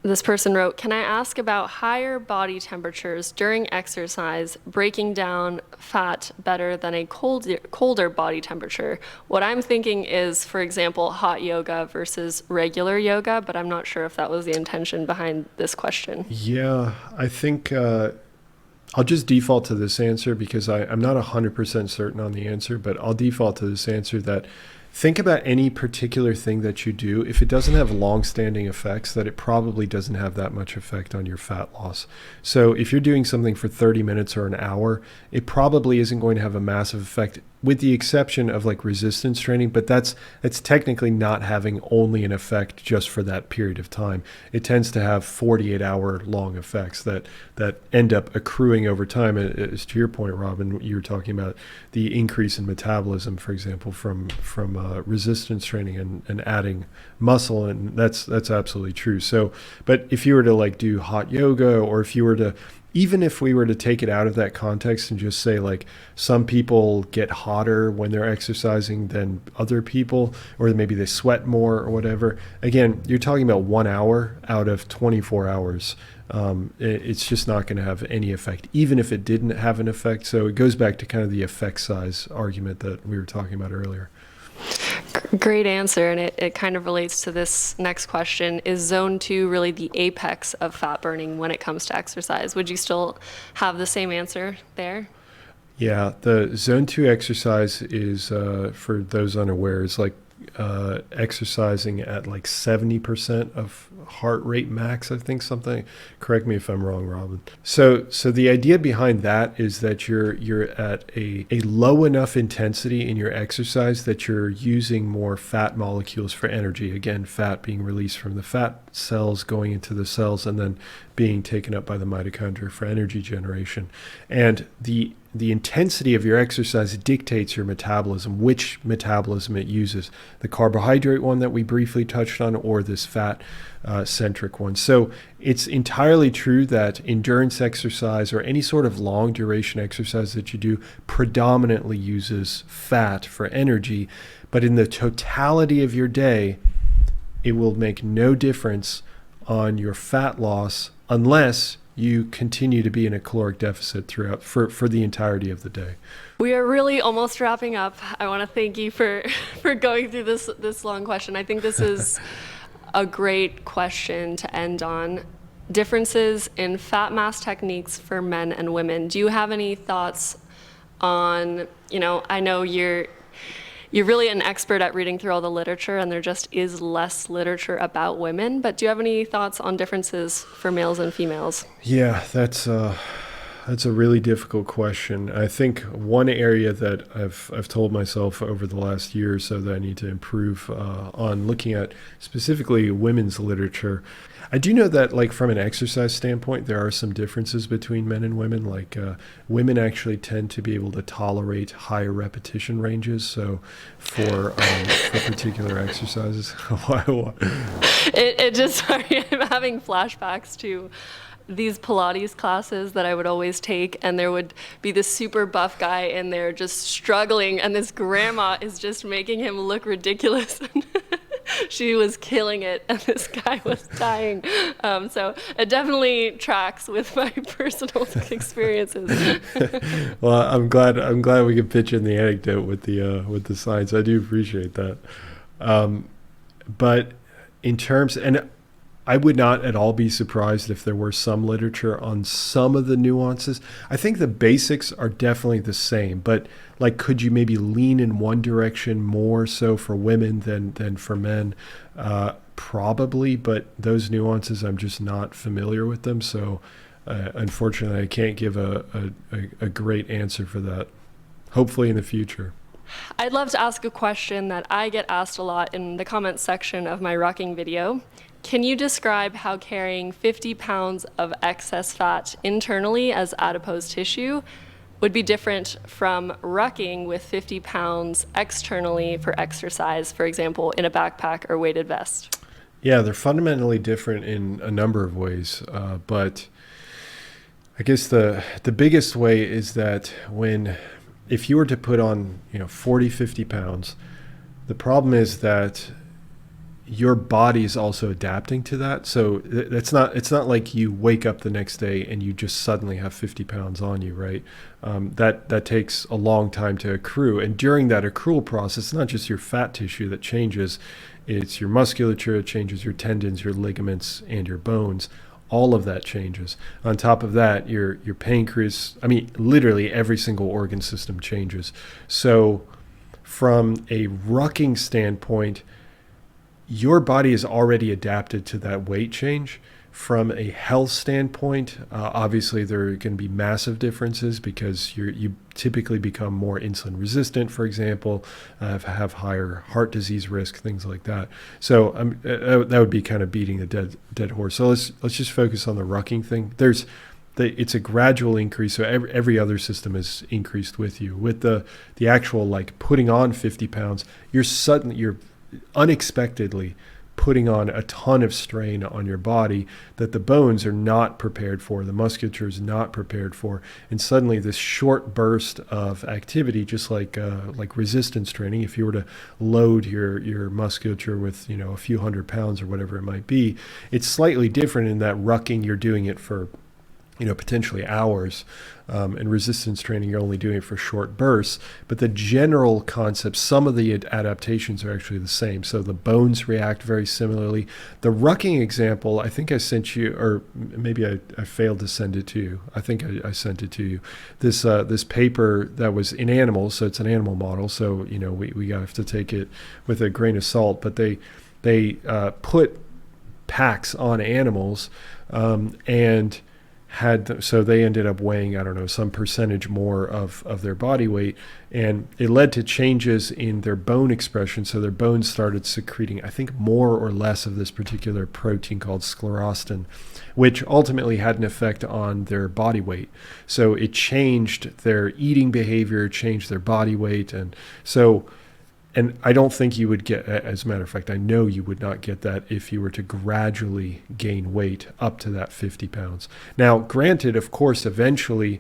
This person wrote, can I ask about higher body temperatures during exercise breaking down fat better than a colder body temperature? What I'm thinking is, for example, hot yoga versus regular yoga, but I'm not sure if that was the intention behind this question. Yeah, I think I'll just default to this answer because I'm not 100% certain on the answer, but I'll default to this answer that think about any particular thing that you do. If it doesn't have long-standing effects, that it probably doesn't have that much effect on your fat loss. So if you're doing something for 30 minutes or an hour, it probably isn't going to have a massive effect, with the exception of like resistance training, but that's technically not having only an effect just for that period of time. It tends to have 48-hour long effects that end up accruing over time. As to your point, Robin, you were talking about the increase in metabolism, for example, from resistance training and adding muscle, and that's absolutely true. So, but if you were to like do hot yoga, or if you were to, even if we were to take it out of that context and just say like some people get hotter when they're exercising than other people, or maybe they sweat more or whatever. Again, you're talking about 1 hour out of 24 hours. It's just not going to have any effect, even if it didn't have an effect. So it goes back to kind of the effect size argument that we were talking about earlier. Great answer, and it kind of relates to this next question. Is zone 2 really the apex of fat burning when it comes to exercise? Would you still have the same answer there? Yeah, the zone 2 exercise is, for those unaware, is like exercising at like 70% of heart rate max, I think, something. Correct me if I'm wrong, Robin. So the idea behind that is that you're at a low enough intensity in your exercise that you're using more fat molecules for energy. Again, fat being released from the fat cells going into the cells and then being taken up by the mitochondria for energy generation. And the intensity of your exercise dictates your metabolism, which metabolism it uses, the carbohydrate one that we briefly touched on, or this fat centric one. So it's entirely true that endurance exercise or any sort of long duration exercise that you do predominantly uses fat for energy, but in the totality of your day, it will make no difference on your fat loss unless you continue to be in a caloric deficit throughout for the entirety of the day. We are really almost wrapping up. I want to thank you for going through this long question. I think this is a great question to end on. Differences in fat mass techniques for men and women. Do you have any thoughts on, I know you're really an expert at reading through all the literature, and there just is less literature about women, but do you have any thoughts on differences for males and females? Yeah, that's a really difficult question. I think one area that I've told myself over the last year or so that I need to improve on looking at specifically women's literature. I do know that, like, from an exercise standpoint, there are some differences between men and women. Like, women actually tend to be able to tolerate higher repetition ranges. So, for particular exercises, it just sorry, I'm having flashbacks to these Pilates classes that I would always take, and there would be this super buff guy in there just struggling, and this grandma is just making him look ridiculous. she was killing it and this guy was dying. So it definitely tracks with my personal experiences. Well, I'm glad we could pitch in the anecdote with the science. I do appreciate that. But in terms, and I would not at all be surprised if there were some literature on some of the nuances. I think the basics are definitely the same, but like, could you maybe lean in one direction more so for women than for men? Probably, but those nuances, I'm just not familiar with them. So unfortunately, I can't give a great answer for that. Hopefully in the future. I'd love to ask a question that I get asked a lot in the comments section of my rucking video. Can you describe how carrying 50 pounds of excess fat internally as adipose tissue would be different from rucking with 50 pounds externally for exercise, for example, in a backpack or weighted vest? Yeah, they're fundamentally different in a number of ways, but I guess the biggest way is that if you were to put on 40, 50 pounds, the problem is that your body is also adapting to that. So it's not like you wake up the next day and you just suddenly have 50 pounds on you, right? That takes a long time to accrue. And during that accrual process, it's not just your fat tissue that changes, it's your musculature, it changes your tendons, your ligaments, and your bones. All of that changes. On top of that, your pancreas, literally every single organ system changes. So from a rucking standpoint, your body is already adapted to that weight change. From a health standpoint, obviously there are going to be massive differences because you typically become more insulin resistant, for example, have higher heart disease risk, things like that. So that would be kind of beating the dead horse. So let's just focus on the rucking thing. It's a gradual increase, so every other system is increased with you. With the actual like putting on 50 pounds, you're unexpectedly putting on a ton of strain on your body that the bones are not prepared for, the musculature is not prepared for, and suddenly this short burst of activity, just like resistance training, if you were to load your musculature with a few hundred pounds or whatever it might be, it's slightly different in that rucking you're doing it for potentially hours, and resistance training, you're only doing it for short bursts. But the general concept, some of the adaptations are actually the same. So the bones react very similarly. The rucking example, I think I sent you, or maybe I failed to send it to you. I think I sent it to you. This paper that was in animals, so it's an animal model. So we have to take it with a grain of salt. But they put packs on animals, and so they ended up weighing, I don't know, some percentage more of their body weight, and it led to changes in their bone expression. So their bones started secreting, I think, more or less of this particular protein called sclerostin, which ultimately had an effect on their body weight. So it changed their eating behavior, changed their body weight, and I don't think you would get, as a matter of fact, I know you would not get that if you were to gradually gain weight up to that 50 pounds. Now, granted, of course, eventually,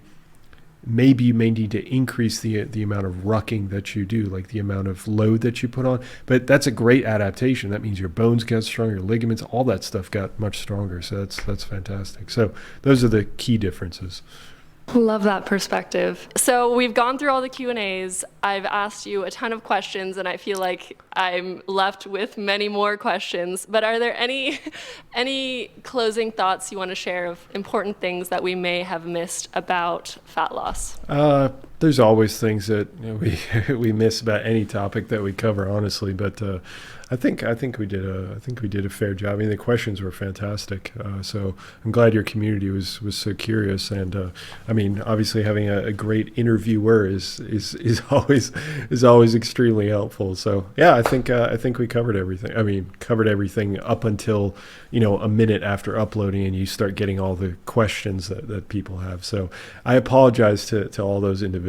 maybe you may need to increase the amount of rucking that you do, like the amount of load that you put on. But that's a great adaptation. That means your bones get stronger, your ligaments, all that stuff got much stronger. So that's fantastic. So those are the key differences. Love that perspective. So we've gone through all the Q&As. I've asked you a ton of questions, and I feel like I'm left with many more questions. But are there any closing thoughts you want to share of important things that we may have missed about fat loss? There's always things that we miss about any topic that we cover, honestly. But I think we did a fair job. I mean, the questions were fantastic. So I'm glad your community was so curious. And obviously having a great interviewer is always extremely helpful. So yeah, I think we covered everything. Covered everything up until a minute after uploading, and you start getting all the questions that people have. So I apologize to all those individuals.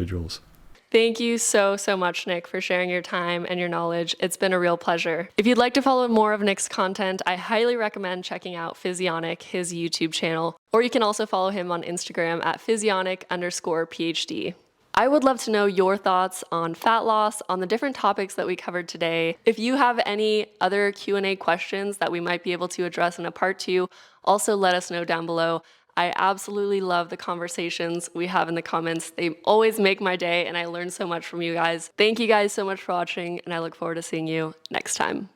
Thank you so much, Nick, for sharing your time and your knowledge. It's been a real pleasure. If you'd like to follow more of Nick's content, I highly recommend checking out Physionic, his YouTube channel, or you can also follow him on Instagram at physionic_PhD. I would love to know your thoughts on fat loss, on the different topics that we covered today. If you have any other Q&A questions that we might be able to address in a part 2, also let us know down below. I absolutely love the conversations we have in the comments. They always make my day, and I learn so much from you guys. Thank you guys so much for watching, and I look forward to seeing you next time.